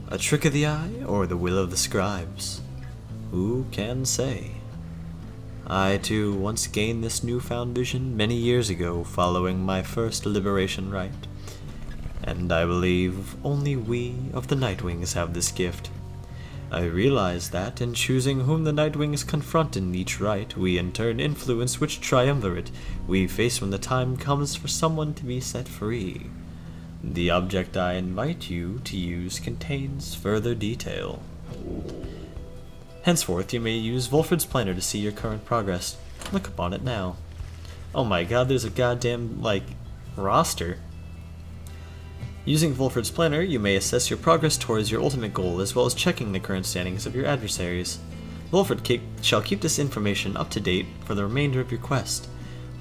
A trick of the eye or the will of the scribes? Who can say? I too once gained this newfound vision many years ago following my first liberation rite, and I believe only we of the Nightwings have this gift. I realize that in choosing whom the Nightwings confront in each rite, we in turn influence which triumvirate we face when the time comes for someone to be set free. The object I invite you to use contains further detail. Henceforth, you may use Volfred's planner to see your current progress. Look upon it now. Oh my god, there's a goddamn, roster. Using Volfred's planner, you may assess your progress towards your ultimate goal, as well as checking the current standings of your adversaries. Volfred shall keep this information up to date for the remainder of your quest.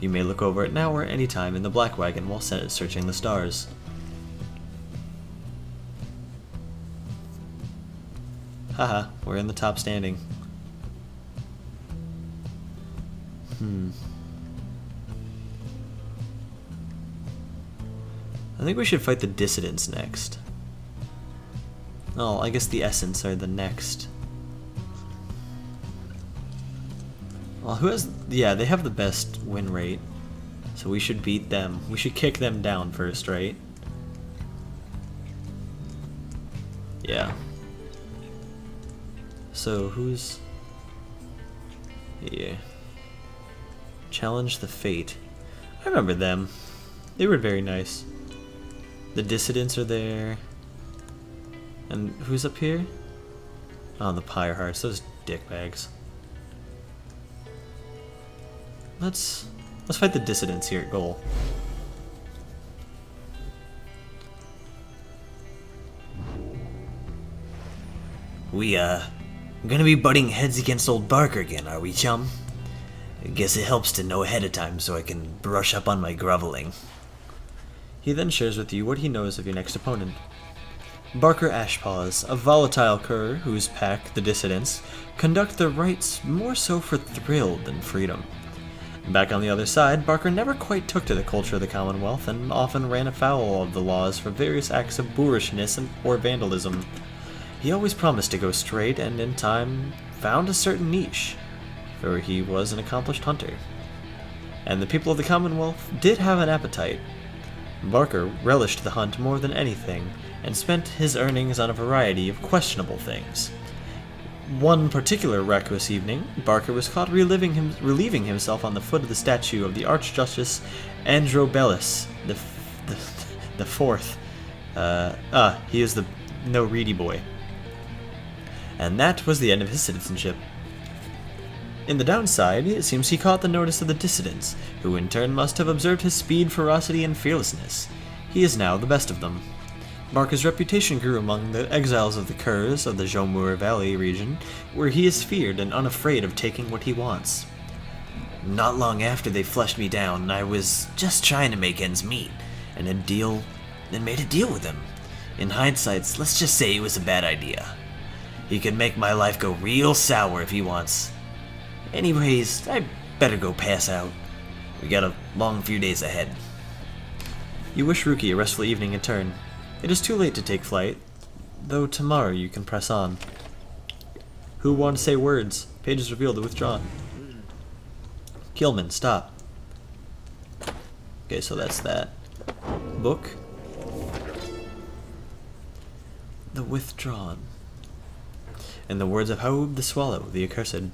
You may look over it now or any time in the Black Wagon while searching the stars. Haha, we're in the top standing. I think we should fight the Dissidents next. Oh, I guess the Essence are the next. Well, who has... Yeah, they have the best win rate. So we should beat them. We should kick them down first, right? Yeah. So, who's... Yeah. Challenge the Fate. I remember them. They were very nice. The Dissidents are there. And who's up here? Oh, the Pyre Hearts. Those dickbags. Let's fight the Dissidents here at goal. We, gonna be butting heads against old Barker again, are we, chum? I guess it helps to know ahead of time so I can brush up on my groveling. He then shares with you what he knows of your next opponent. Barker Ashpaws, a volatile cur whose pack, the Dissidents, conduct their rites more so for thrill than freedom. Back on the other side, Barker never quite took to the culture of the Commonwealth and often ran afoul of the laws for various acts of boorishness or vandalism. He always promised to go straight and in time found a certain niche, for he was an accomplished hunter. And the people of the Commonwealth did have an appetite. Barker relished the hunt more than anything, and spent his earnings on a variety of questionable things. One particular reckless evening, Barker was caught relieving himself on the foot of the statue of the Archjustice Androbellus the Fourth. He is the no reedy boy. And that was the end of his citizenship. In the downside, it seems he caught the notice of the dissidents, who in turn must have observed his speed, ferocity, and fearlessness. He is now the best of them. Barker's reputation grew among the exiles of the Kurz of the Jomur Valley region, where he is feared and unafraid of taking what he wants. Not long after they flushed me down, I was just trying to make ends meet, and made a deal with him. In hindsight, let's just say it was a bad idea. He can make my life go real sour if he wants. Anyways, I better go pass out. We got a long few days ahead. You wish Ruki a restful evening in turn. It is too late to take flight, though tomorrow you can press on. Who want to say words? Pages revealed to withdrawn. Kilman, stop. Okay, so that's that. Book. The Withdrawn. In the words of Haub the Swallow, the Accursed,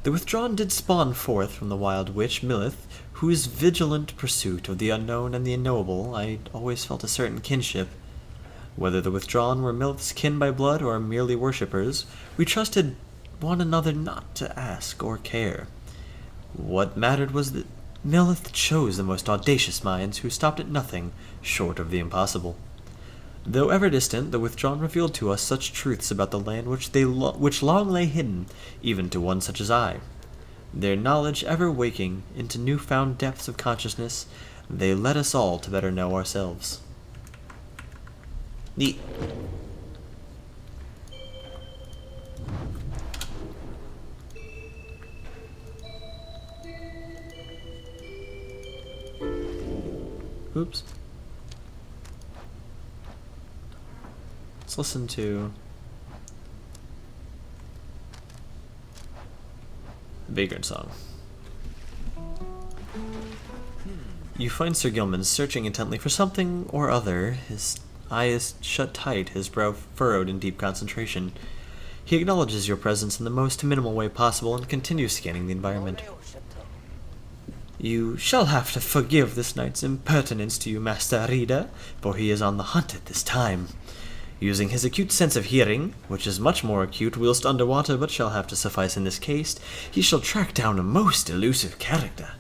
the Withdrawn did spawn forth from the wild witch Milith, whose vigilant pursuit of the unknown and the unknowable I always felt a certain kinship. Whether the Withdrawn were Milith's kin by blood or merely worshippers, we trusted one another not to ask or care. What mattered was that Milith chose the most audacious minds who stopped at nothing short of the impossible. Though ever distant, the Withdrawn revealed to us such truths about the land which long lay hidden, even to one such as I. Their knowledge ever waking into new-found depths of consciousness, they led us all to better know ourselves. Neat. Oops. Let's listen to the Vagrant Song. You find Sir Gilman searching intently for something or other, his eyes shut tight, his brow furrowed in deep concentration. He acknowledges your presence in the most minimal way possible and continues scanning the environment. You shall have to forgive this knight's impertinence to you, Master Reader, for he is on the hunt at this time. Using his acute sense of hearing, which is much more acute whilst underwater but shall have to suffice in this case, he shall track down a most elusive character.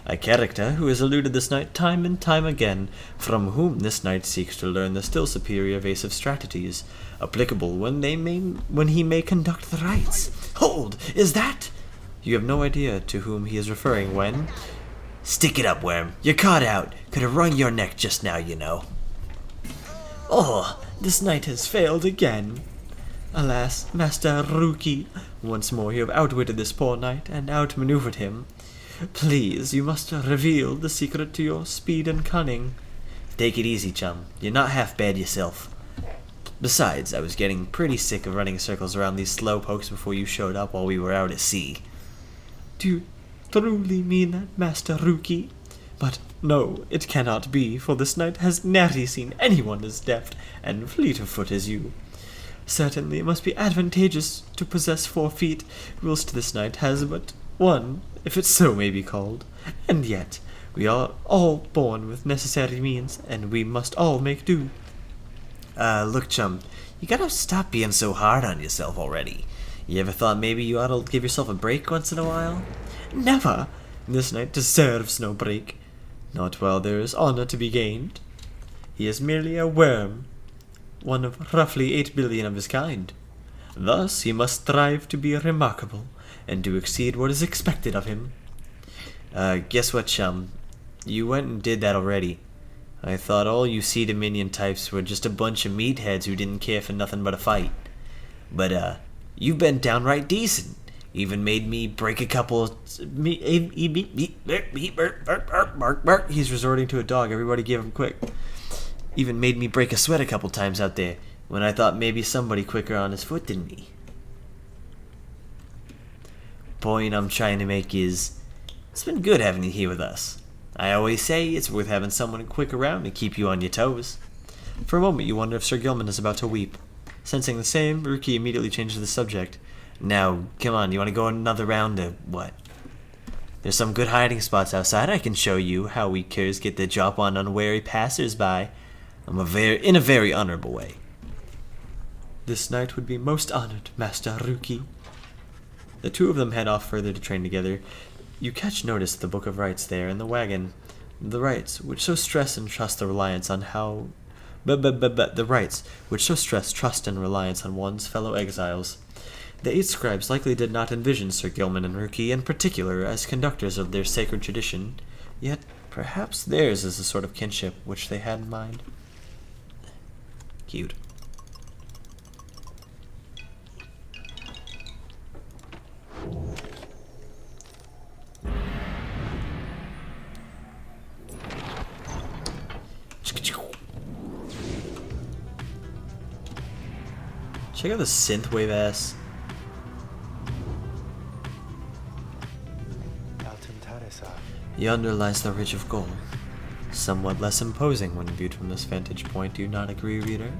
A character who has eluded this knight time and time again, from whom this knight seeks to learn the still superior evasive strategies, applicable when he may conduct the rites. Hold! Is that? You have no idea to whom he is referring when... Stick it up, Worm. You're caught out. Could have wrung your neck just now, you know. Oh, this knight has failed again. Alas, Master Ruki, once more you have outwitted this poor knight and outmaneuvered him. Please, you must reveal the secret to your speed and cunning. Take it easy, chum. You're not half bad yourself. Besides, I was getting pretty sick of running circles around these slowpokes before you showed up while we were out at sea. Do you truly mean that, Master Ruki? But no, it cannot be, for this knight has nary seen anyone as deft and fleet of foot as you. Certainly it must be advantageous to possess 4 feet, whilst this knight has but 1, if it so may be called. And yet, we are all born with necessary means, and we must all make do. Look, chum, you gotta stop being so hard on yourself already. You ever thought maybe you ought to give yourself a break once in a while? Never! This knight deserves no break. Not while there is honor to be gained. He is merely a worm, one of roughly 8 billion of his kind. Thus he must strive to be remarkable, and to exceed what is expected of him. Guess what, chum? You went and did that already. I thought all you Sea Dominion types were just a bunch of meatheads who didn't care for nothing but a fight. But, you've been downright decent. Even made me break a couple... He's resorting to a dog. Everybody give him quick. Even made me break a sweat a couple times out there, when I thought maybe somebody quicker on his foot than me. Point I'm trying to make is, it's been good having you here with us. I always say it's worth having someone quick around to keep you on your toes. For a moment you wonder if Sir Gilman is about to weep. Sensing the same, Ruki immediately changes the subject. Now, come on, you want to go another round of what? There's some good hiding spots outside. I can show you how we curs get the drop on unwary passers-by. In a very honorable way. This knight would be most honored, Master Ruki. The two of them head off further to train together. You catch notice of the Book of Rites there in the wagon. The rites, which so stress and trust the reliance on how... The rites, which so stress trust and reliance on one's fellow exiles. The 8 scribes likely did not envision Sir Gilman and Ruki in particular as conductors of their sacred tradition, yet perhaps theirs is the sort of kinship which they had in mind. Cute. Check out the synthwave ass. Yonder lies the Ridge of Gold. Somewhat less imposing when viewed from this vantage point, do you not agree, reader?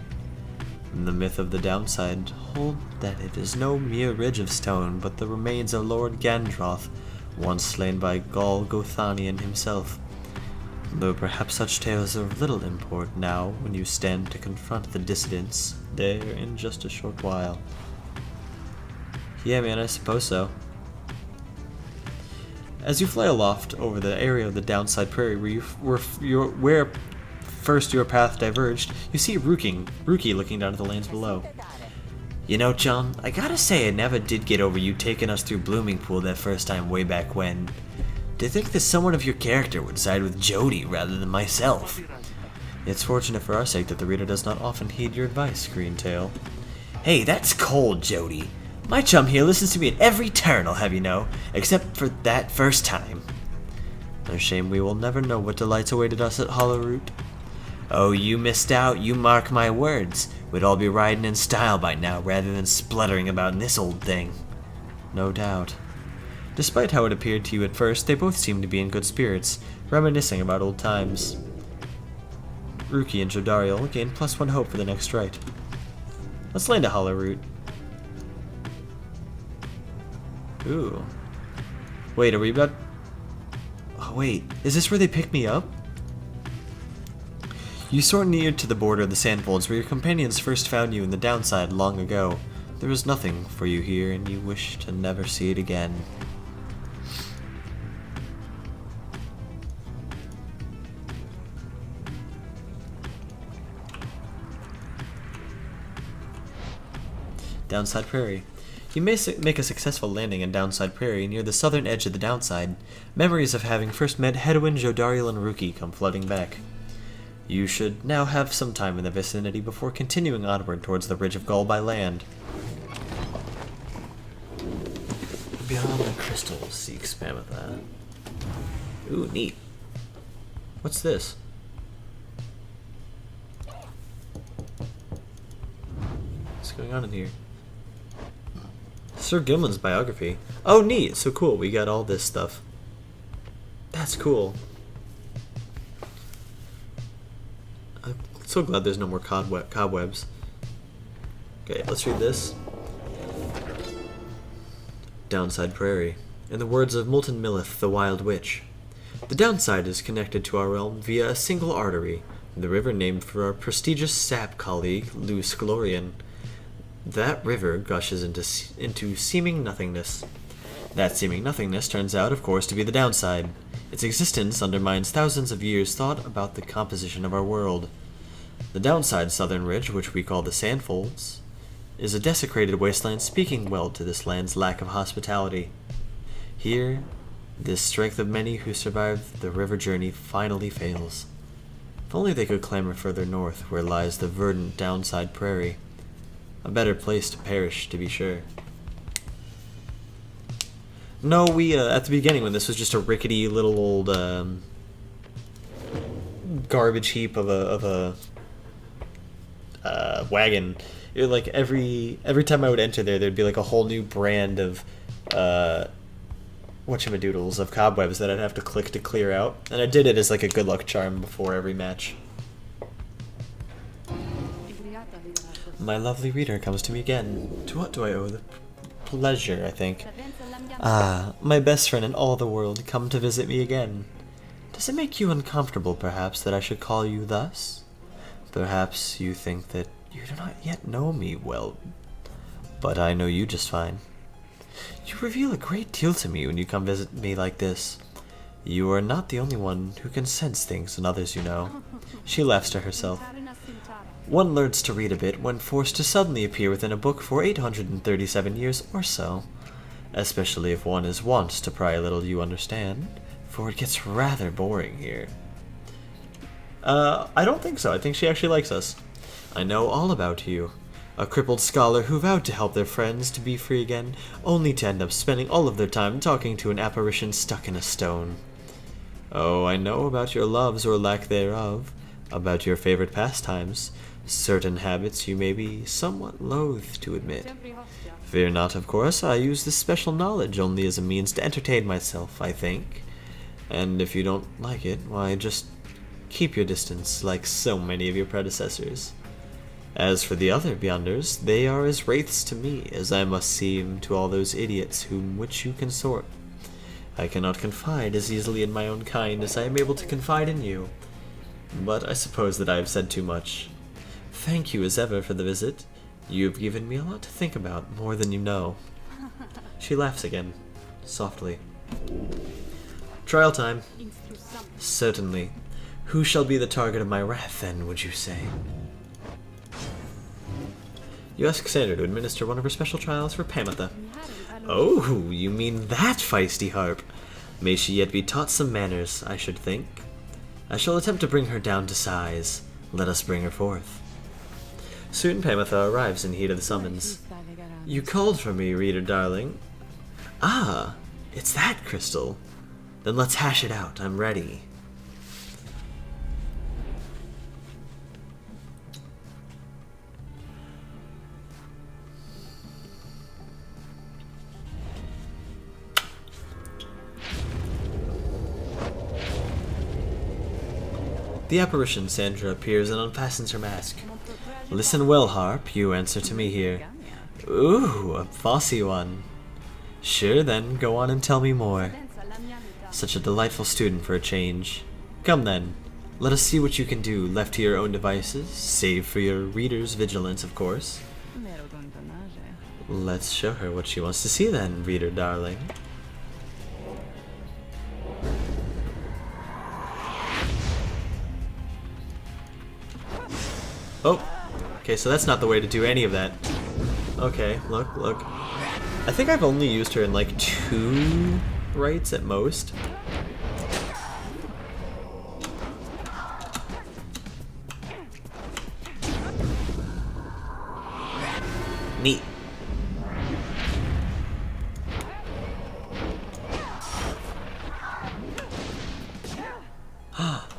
The myth of the downside hold that it is no mere ridge of stone, but the remains of Lord Gandroth, once slain by Gaul Gothanion himself. Though perhaps such tales are of little import now when you stand to confront the dissidents there in just a short while. Yeah, man, I suppose so. As you fly aloft over the area of the downside prairie where first your path diverged, you see Ruki looking down at the lanes below. You know, John, I gotta say I never did get over you taking us through Blooming Pool that first time way back when. To think that someone of your character would side with Jody rather than myself. It's fortunate for our sake that the reader does not often heed your advice, Greentail. Hey, that's cold, Jody. My chum here listens to me at every turn, I'll have you know, except for that first time. A shame we will never know what delights awaited us at Hollowroot. Oh, you missed out, you mark my words. We'd all be riding in style by now rather than spluttering about in this old thing. No doubt. Despite how it appeared to you at first, they both seemed to be in good spirits, reminiscing about old times. Ruki and Jodariel gained +1 hope for the next rite. Let's land at Hollowroot. Ooh. Wait, are we about... Oh, wait. Is this where they pick me up? You soar near to the border of the sandfolds where your companions first found you in the downside long ago. There was nothing for you here, and you wish to never see it again. Downside Prairie. You may make a successful landing in Downside Prairie near the southern edge of the downside. Memories of having first met Hedwyn, Jodariel, and Ruki come flooding back. You should now have some time in the vicinity before continuing onward towards the Ridge of Gaul by land. Beyond the crystals, seek spam of that. Ooh, neat. What's this? What's going on in here? Sir Gilman's biography. Oh, neat. So cool. We got all this stuff. That's cool. I'm so glad there's no more cobwebs. Okay, let's read this. Downside Prairie. In the words of Moulton Millith, the Wild Witch. The downside is connected to our realm via a single artery, the river named for our prestigious sap colleague, Luce Glorian. That river gushes into seeming nothingness. That seeming nothingness turns out, of course, to be the downside. Its existence undermines thousands of years' thought about the composition of our world. The downside southern ridge, which we call the Sandfolds, is a desecrated wasteland speaking well to this land's lack of hospitality. Here, this strength of many who survived the river journey finally fails. If only they could clamber further north, where lies the verdant Downside Prairie. A better place to perish, to be sure. No, we, at the beginning, when this was just a rickety little old, garbage heap of a wagon, it would, like, every time I would enter there, there'd be, like, a whole new brand of, whatchamadoodles of cobwebs that I'd have to click to clear out, and I did it as like a good luck charm before every match. My lovely reader comes to me again. To what do I owe the pleasure, I think? Ah, my best friend in all the world, come to visit me again. Does it make you uncomfortable, perhaps, that I should call you thus? Perhaps you think that you do not yet know me well, but I know you just fine. You reveal a great deal to me when you come visit me like this. You are not the only one who can sense things in others you know. She laughs to herself. One learns to read a bit when forced to suddenly appear within a book for 837 years or so, especially if one is wont to pry a little, you understand, for it gets rather boring here. I don't think so. I think she actually likes us. I know all about you. A crippled scholar who vowed to help their friends to be free again, only to end up spending all of their time talking to an apparition stuck in a stone. Oh, I know about your loves or lack thereof, about your favorite pastimes, certain habits you may be somewhat loath to admit. Fear not, of course, I use this special knowledge only as a means to entertain myself, I think. And if you don't like it, why, just keep your distance, like so many of your predecessors. As for the other Beyonders, they are as wraiths to me as I must seem to all those idiots whom which you consort. I cannot confide as easily in my own kind as I am able to confide in you. But I suppose that I have said too much. Thank you as ever for the visit. You have given me a lot to think about, more than you know. She laughs again, softly. Trial time. Certainly. Who shall be the target of my wrath, then, would you say? You ask Sandra to administer one of her special trials for Pamitha. Oh, you mean that feisty harp. May she yet be taught some manners, I should think. I shall attempt to bring her down to size. Let us bring her forth. Soon Pamitha arrives in heat of the summons. You called for me, reader darling. Ah, it's that crystal. Then let's hash it out. I'm ready. The apparition Sandra appears and unfastens her mask. Listen well, harp, you answer to me here. Ooh, a bossy one. Sure then, go on and tell me more. Such a delightful student for a change. Come then, let us see what you can do, left to your own devices, save for your reader's vigilance, of course. Let's show her what she wants to see then, reader darling. Oh, okay, so that's not the way to do any of that. Okay, look. I think I've only used her in like 2 rights at most. Neat.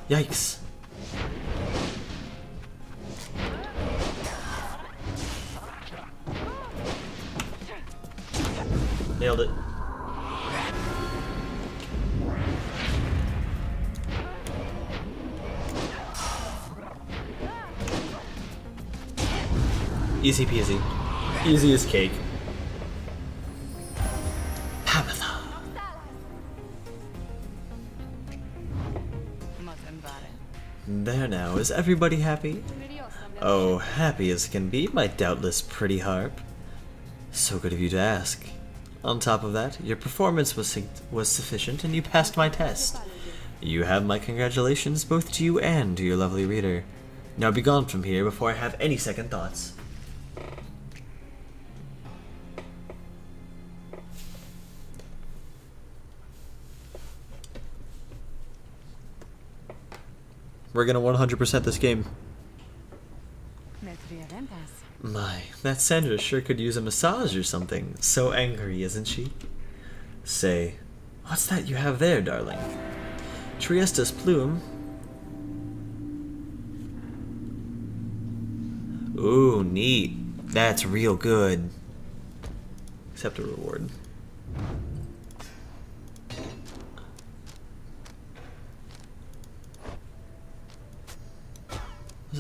Yikes. Nailed it. Easy peasy. Easy as cake. Pamitha. There now, is everybody happy? Oh, happy as can be, my doubtless pretty harp. So good of you to ask. On top of that, your performance was sufficient and you passed my test. You have my congratulations both to you and to your lovely reader. Now be gone from here before I have any second thoughts. We're gonna 100% this game. My, that Sandra sure could use a massage or something. So angry, isn't she? Say, what's that you have there, darling? Triesta's plume. Ooh, neat. That's real good. Accept a reward.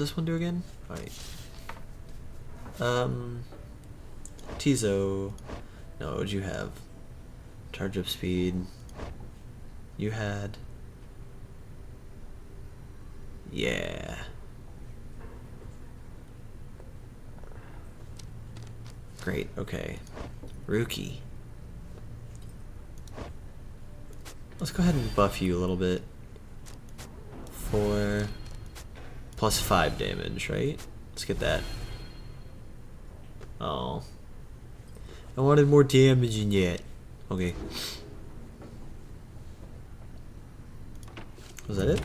this one do again? Alright. Tizo. No, what'd you have? Charge up speed. You had. Yeah. Great, okay. Rookie. Let's go ahead and buff you a little bit. For +5 damage, right? Let's get that. Oh. I wanted more damage in yet. Okay. Was that it?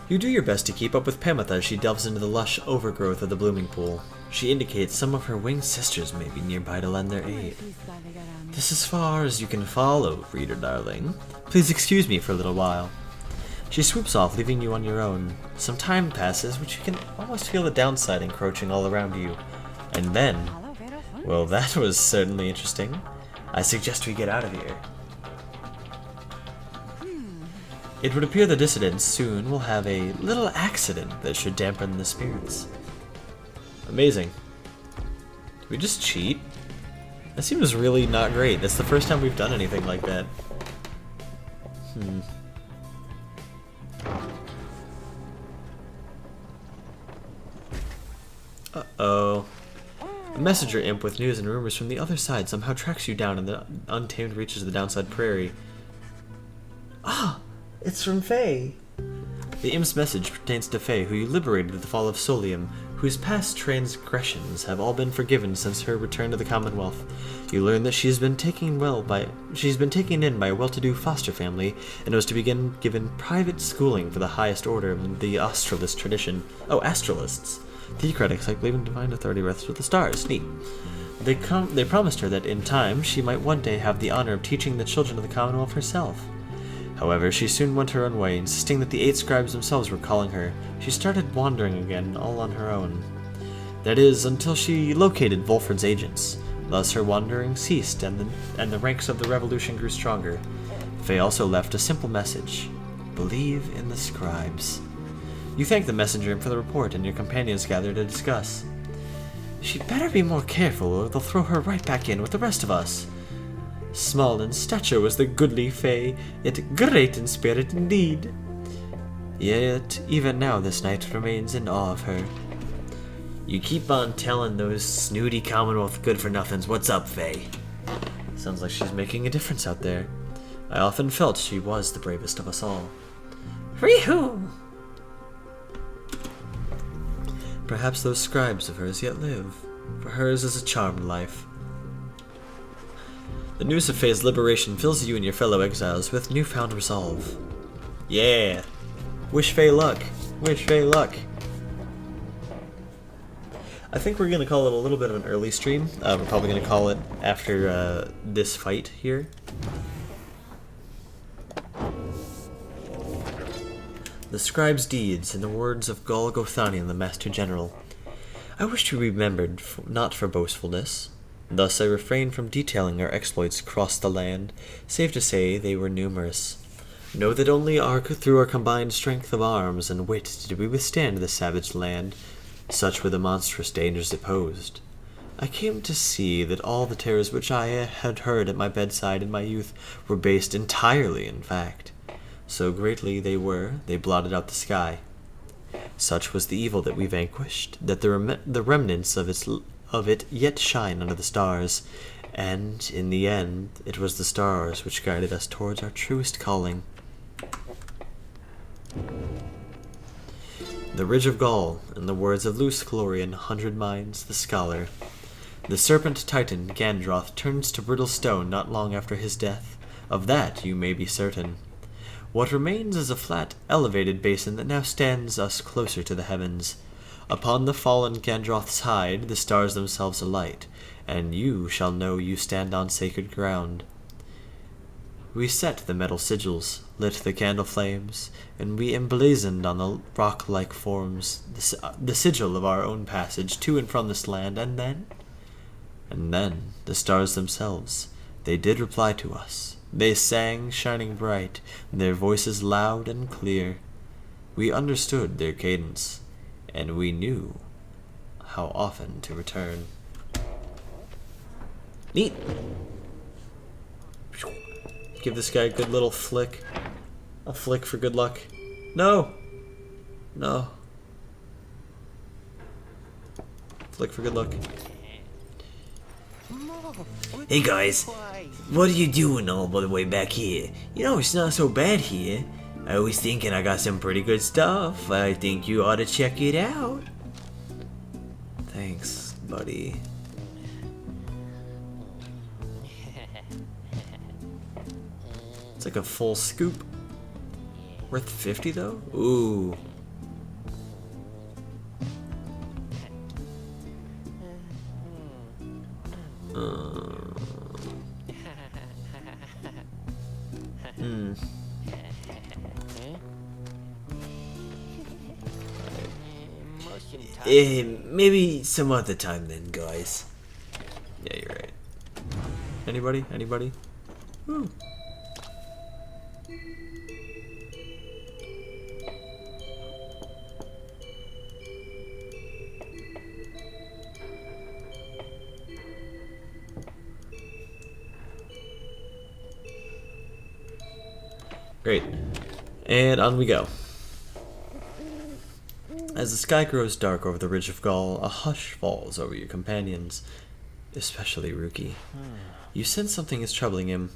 You do your best to keep up with Pamitha as she delves into the lush overgrowth of the blooming pool. She indicates some of her winged sisters may be nearby to lend their aid. This is as far as you can follow, reader darling. Please excuse me for a little while. She swoops off, leaving you on your own. Some time passes, which you can almost feel the downside encroaching all around you. And then... well, that was certainly interesting. I suggest we get out of here. It would appear the dissidents soon will have a little accident that should dampen the spirits. Amazing. Did we just cheat? That seems really not great. That's the first time we've done anything like that. Uh-oh. A messenger imp with news and rumors from the other side somehow tracks you down in the untamed reaches of the downside prairie. Ah! It's from Faye! The imp's message pertains to Faye, who you liberated at the fall of Solium, whose past transgressions have all been forgiven since her return to the Commonwealth. You learn that she's been taken in by a well-to-do foster family, and was to begin given private schooling for the highest order of the Astralist tradition. Oh, Astralists. Theocratics like believe in divine authority rests with the stars. Neat. They promised her that in time she might one day have the honor of teaching the children of the Commonwealth herself. However, she soon went her own way, insisting that the 8 scribes themselves were calling her. She started wandering again, all on her own. That is, until she located Volfred's agents. Thus her wandering ceased, and the ranks of the revolution grew stronger. Faye also left a simple message. Believe in the scribes. You thank the messenger for the report, and your companions gather to discuss. She'd better be more careful, or they'll throw her right back in with the rest of us. Small in stature was the goodly Faye, yet great in spirit indeed. Yet even now this knight remains in awe of her. You keep on telling those snooty Commonwealth good-for-nothings what's up, Faye. Sounds like she's making a difference out there. I often felt she was the bravest of us all. Ree-hoo! Perhaps those scribes of hers yet live, for hers is a charmed life. The news of Faye's liberation fills you and your fellow exiles with newfound resolve. Yeah! Wish Faye luck! Wish Faye luck! I think we're going to call it a little bit of an early stream. We're probably going to call it after this fight here. The scribe's deeds, in the words of Gol Gothanian, the Master General. I wish to be remembered not for boastfulness. Thus I refrain from detailing our exploits across the land, save to say they were numerous. Know that only through our combined strength of arms and wit did we withstand the savage land. Such were the monstrous dangers it posed. I came to see that all the terrors which I had heard at my bedside in my youth were based entirely in fact. So greatly they blotted out the sky. Such was the evil that we vanquished, that the remnants of it yet shine under the stars, and in the end it was the stars which guided us towards our truest calling. The Ridge of Gaul, in the words of Luce Chlorian, 100 Minds, the scholar. The serpent titan Gandroth turns to brittle stone not long after his death. Of that you may be certain. What remains is a flat, elevated basin that now stands us closer to the heavens. Upon the fallen Gandroth's hide the stars themselves alight, and you shall know you stand on sacred ground. We set the metal sigils, lit the candle flames, and we emblazoned on the rock-like forms the sigil of our own passage to and from this land, and then the stars themselves, they did reply to us. They sang, shining bright, their voices loud and clear. We understood their cadence, and we knew how often to return. Neat! Give this guy a good little flick. A flick for good luck. No! No. Flick for good luck. Hey guys, what are you doing all the way back here? You know, it's not so bad here. I was thinking I got some pretty good stuff. I think you ought to check it out. Thanks, buddy. It's like a full scoop. Worth 50 though? Ooh. Maybe some other time then, guys. Yeah, you're right. Anybody? Anybody? Ooh. Great. And on we go. As the sky grows dark over the ridge of Gaul, a hush falls over your companions, especially Rookie. You sense something is troubling him,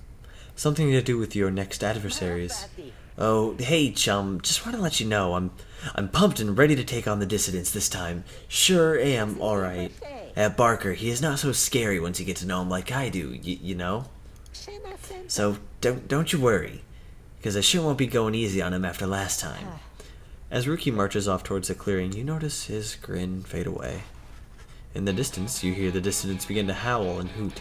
something to do with your next adversaries. Oh, hey chum, just want to let you know I'm pumped and ready to take on the dissidents this time. Sure am, alright. Barker, he is not so scary once you get to know him like I do, you know? So, don't you worry, because I sure won't be going easy on him after last time. As Rookie marches off towards the clearing, you notice his grin fade away. In the distance, you hear the dissidents begin to howl and hoot.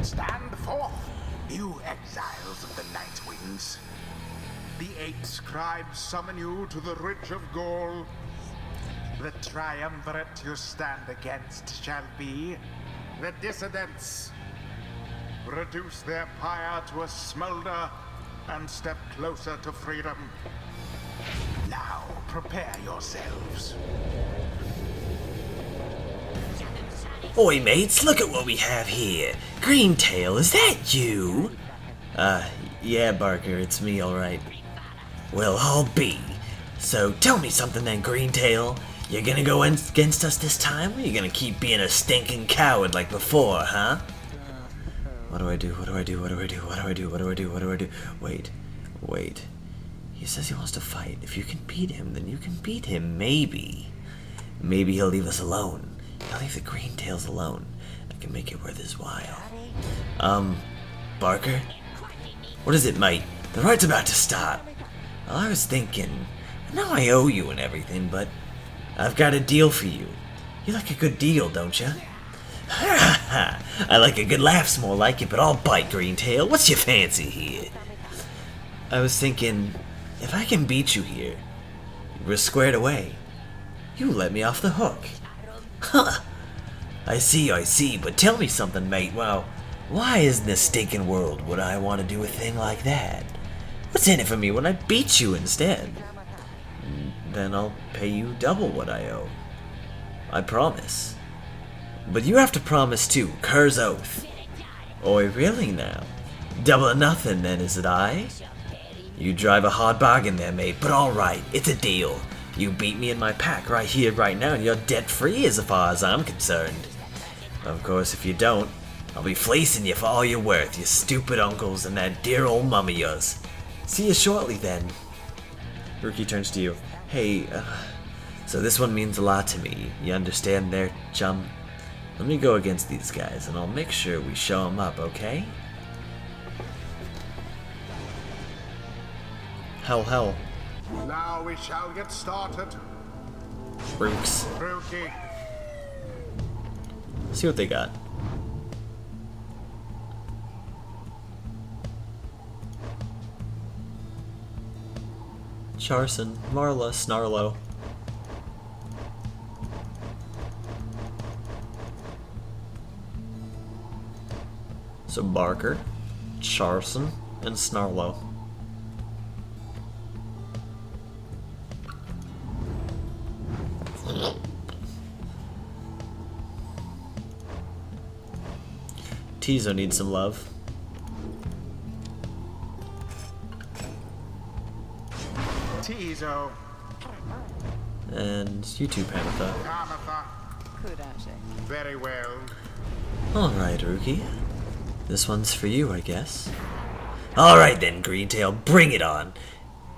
Stand forth, you exiles of the Night Wings. The 8 scribes summon you to the Ridge of Gaul. The triumvirate you stand against shall be the dissidents. Reduce their pyre to a smolder and step closer to freedom. Now, prepare yourselves. Oi mates, look at what we have here. Greentail, is that you? Yeah Barker, it's me alright. Well, I'll be. So tell me something then, Greentail. You're gonna go against us this time, or you gonna keep being a stinking coward like before, huh? What do I do? What do I do? What do I do? What do I do? What do I do? What do I do? Wait. He says he wants to fight. If you can beat him, then you can beat him, maybe. Maybe he'll leave us alone. He'll leave the Greentails alone. I can make it worth his while. Barker? What is it, mate? The right's about to start. Well, I was thinking, I know I owe you and everything, but I've got a deal for you. You like a good deal, don't you? Ha ha! I like a good laugh's more like it, but I'll bite, Greentail. What's your fancy here? I was thinking, if I can beat you here, we're squared away. You let me off the hook. Huh. I see, but tell me something, mate. Well, why in this stinking world would I want to do a thing like that? What's in it for me when I beat you instead? Then I'll pay you double what I owe. I promise. But you have to promise too, Kerr's oath. Oi, really now? Double or nothing then, is it I? You drive a hard bargain there, mate, but alright, it's a deal. You beat me in my pack right here, right now, and you're debt-free as far as I'm concerned. Of course, if you don't, I'll be fleecing you for all you're worth, you stupid uncles and that dear old mum of yours. See you shortly then. Rookie turns to you. Hey, so this one means a lot to me. You understand there, chum? Let me go against these guys, and I'll make sure we show them up, okay? Hell. Now we shall get started. Rooks. Rookie, See what they got. Charson, Marla, Snarlo. So Barker, Charson, and Snarlo. Tizo needs some love. Tizo. And you too, Pamitha. Kamatha. Very well. Alright, Rookie. This one's for you, I guess. Alright then, Greentail, bring it on.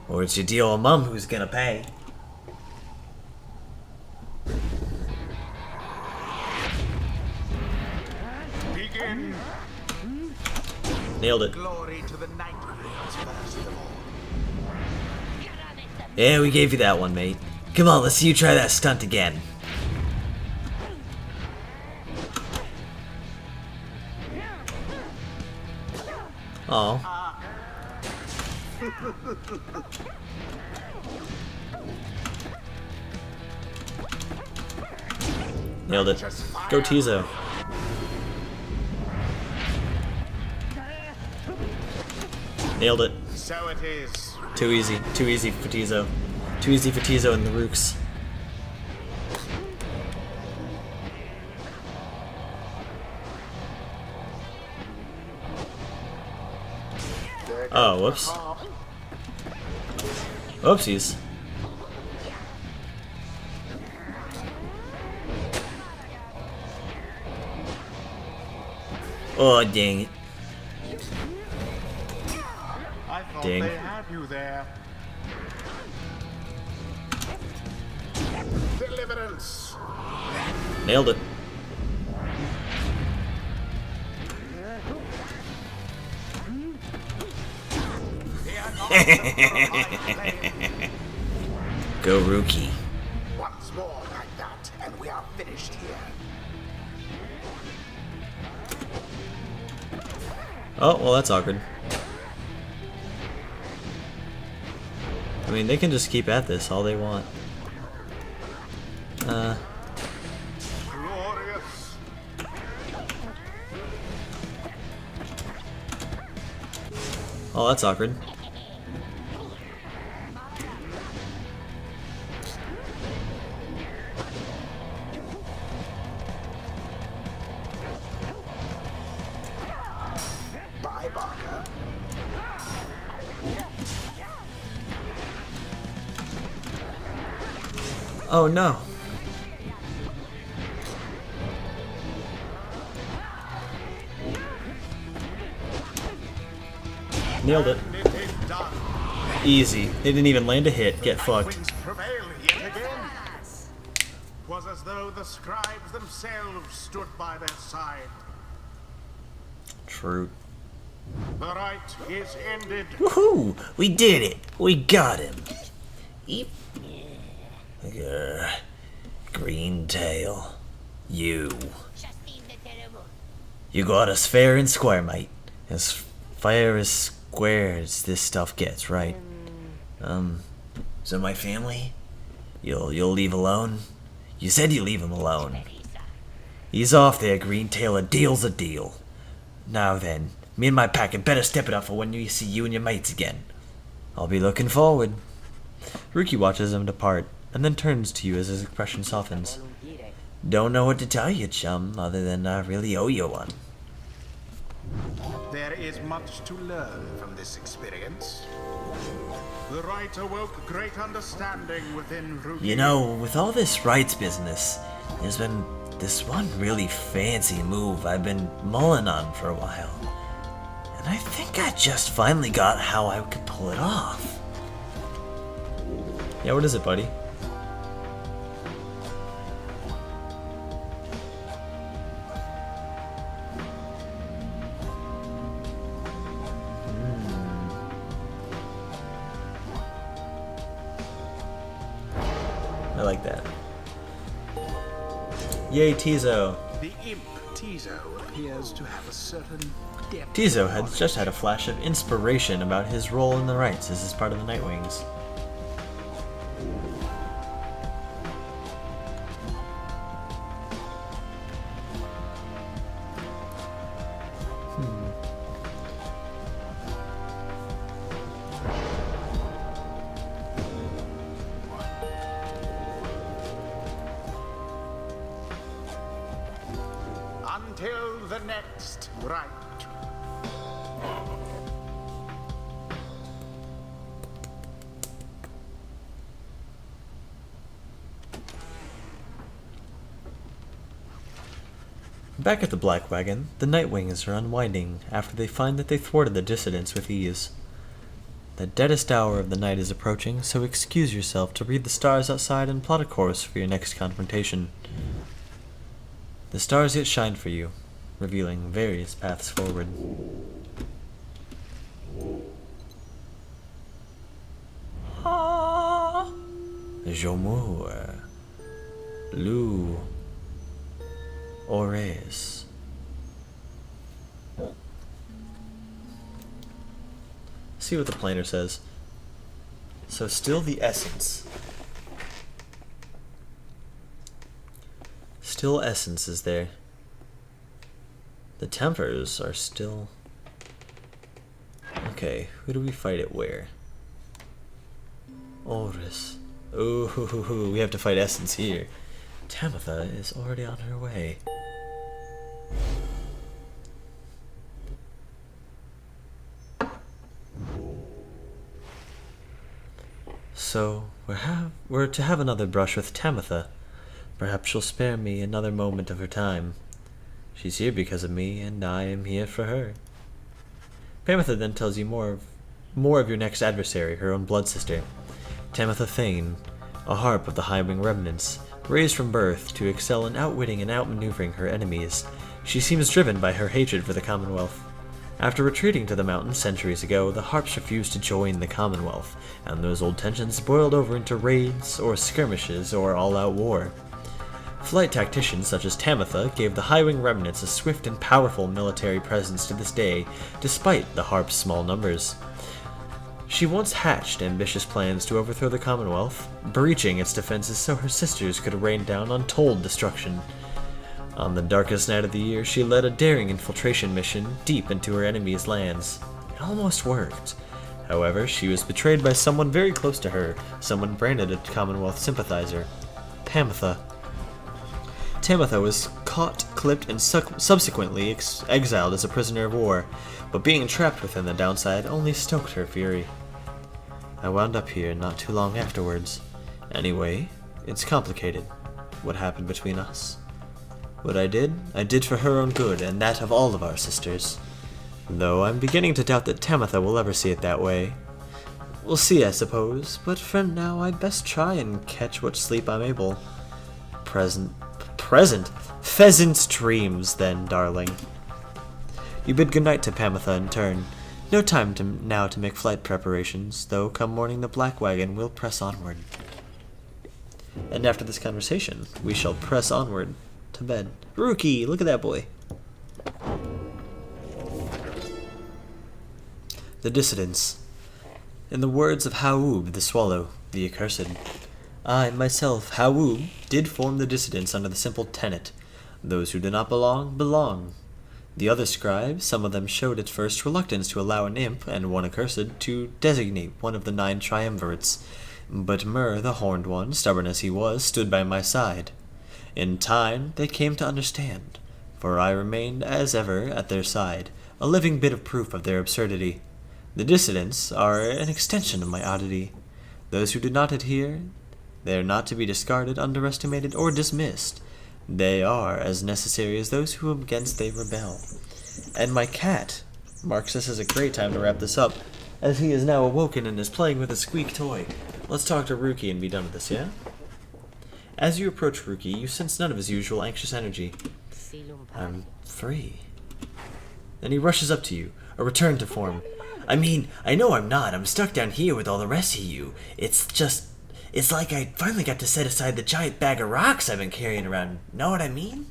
Or it's your dear old mum who's gonna pay. Begin. Nailed it. Glory to the Night Queens first of all. Yeah, we gave you that one, mate. Come on, let's see you try that stunt again. Oh. Nailed it. Go Tizo. Nailed it. So it is. Too easy. Too easy for Tizo. Too easy for Tizo and the Rooks. Oh, whoops. Oopsies. Oh, dang it. I thought Ding. they had you there. Deliverance. Nailed it. Go, Rookie. Once more like that, and we are finished here. Oh, well, that's awkward. I mean, they can just keep at this all they want. Glorious. Oh, that's awkward. Bye, Barker. Oh, no. Nailed it. And it is done. Easy. They didn't even land a hit. Get fucked. Wings prevail yet again. 'Twas as though the scribes themselves stood by their side. True. The rite is ended. Woohoo! We did it! We got him! Eep. Greentail. You got us fair and square, mate. As fair as square as this stuff gets, right? So my family? You'll leave alone? You said you leave him alone. He's off there, Greentail. A deal's a deal. Now then, me and my pack had better step it up for when we see you and your mates again. I'll be looking forward. Rookie watches him depart, and then turns to you as his expression softens. Don't know what to tell you, chum, other than I really owe you one. There is much to learn from this experience. The rite awoke great understanding within Ruki. You know, with all this rights business, there's been this one really fancy move I've been mulling on for a while. And I think I just finally got how I could pull it off. Yeah, what is it, buddy? I like that. Yay, Tizo! The imp Tizo appears to have a certain depth. Tizo had just had a flash of inspiration about his role in the rites as part of the Nightwings. fulfill the next rite. Back at the Black Wagon, the Nightwings are unwinding after they find that they thwarted the dissidents with ease. The deadest hour of the night is approaching, so excuse yourself to read the stars outside and plot a course for your next confrontation. The stars yet shine for you, revealing various paths forward. Jomur, Lu, Ores. See what the planner says. So still the essence. Still essence is there. The tempers are still... Okay, who do we fight it where? Oris. Ooh, we have to fight essence here. Tamitha is already on her way. So, we're to have another brush with Tamitha. Perhaps she'll spare me another moment of her time. She's here because of me, and I am here for her. Tamitha then tells you more of your next adversary, her own blood sister. Tamitha Thane, a harp of the Highwing remnants, raised from birth to excel in outwitting and outmaneuvering her enemies. She seems driven by her hatred for the Commonwealth. After retreating to the mountains centuries ago, the Harps refused to join the Commonwealth, and those old tensions boiled over into raids, or skirmishes, or all-out war. Flight tacticians such as Tamitha gave the Highwing remnants a swift and powerful military presence to this day, despite the Harp's small numbers. She once hatched ambitious plans to overthrow the Commonwealth, breaching its defenses so her sisters could rain down untold destruction. On the darkest night of the year, she led a daring infiltration mission deep into her enemy's lands. It almost worked. However, she was betrayed by someone very close to her, someone branded a Commonwealth sympathizer, Tamitha. Tamitha was caught, clipped, and subsequently exiled as a prisoner of war, but being trapped within the downside only stoked her fury. I wound up here not too long afterwards. Anyway, it's complicated. What happened between us? What I did for her own good and that of all of our sisters. Though I'm beginning to doubt that Tamitha will ever see it that way. We'll see, I suppose, but for now I'd best try and catch what sleep I'm able. Present? Pheasant's dreams, then, darling. You bid goodnight to Tamitha in turn. No time now to make flight preparations, though come morning the Black Wagon will press onward. And after this conversation, we shall press onward to bed. Rookie, look at that boy. The Dissidents. In the words of Haoub the Swallow, the Accursed, I, myself, Haoub, did form the Dissidents under the simple tenet, those who do not belong, belong. The other scribes, some of them showed at first reluctance to allow an imp, and one accursed, to designate one of the 9 triumvirates, but Mur, the Horned One, stubborn as he was, stood by my side. In time, they came to understand, for I remained, as ever, at their side, a living bit of proof of their absurdity. The Dissidents are an extension of my oddity. Those who do not adhere, they are not to be discarded, underestimated, or dismissed. They are as necessary as those who against they rebel. And my cat marks this as a great time to wrap this up, as he is now awoken and is playing with a squeak toy. Let's talk to Rookie and be done with this, yeah? As you approach Rookie, you sense none of his usual anxious energy. I'm free. Then he rushes up to you, a return to form. I mean, I know I'm not. I'm stuck down here with all the rest of you. It's like I finally got to set aside the giant bag of rocks I've been carrying around. Know what I mean?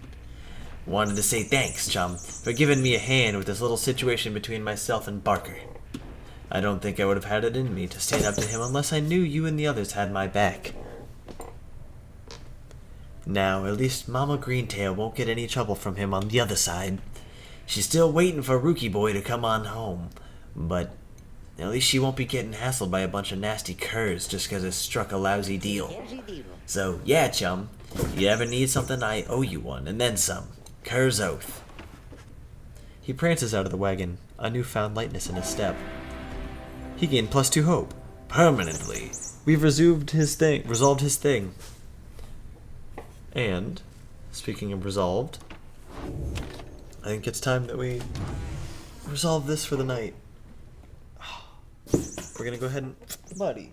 Wanted to say thanks, chum, for giving me a hand with this little situation between myself and Barker. I don't think I would have had it in me to stand up to him unless I knew you and the others had my back. Now, at least Mama Greentail won't get any trouble from him on the other side. She's still waiting for Rookie Boy to come on home, but at least she won't be getting hassled by a bunch of nasty curs just because it struck a lousy deal. So, yeah, chum, if you ever need something, I owe you one, and then some. Cur's oath. He prances out of the wagon, a newfound lightness in his step. He gained +2 hope. Permanently. We've resolved his thing. And, speaking of resolved, I think it's time that we resolve this for the night. We're gonna go ahead and... Buddy.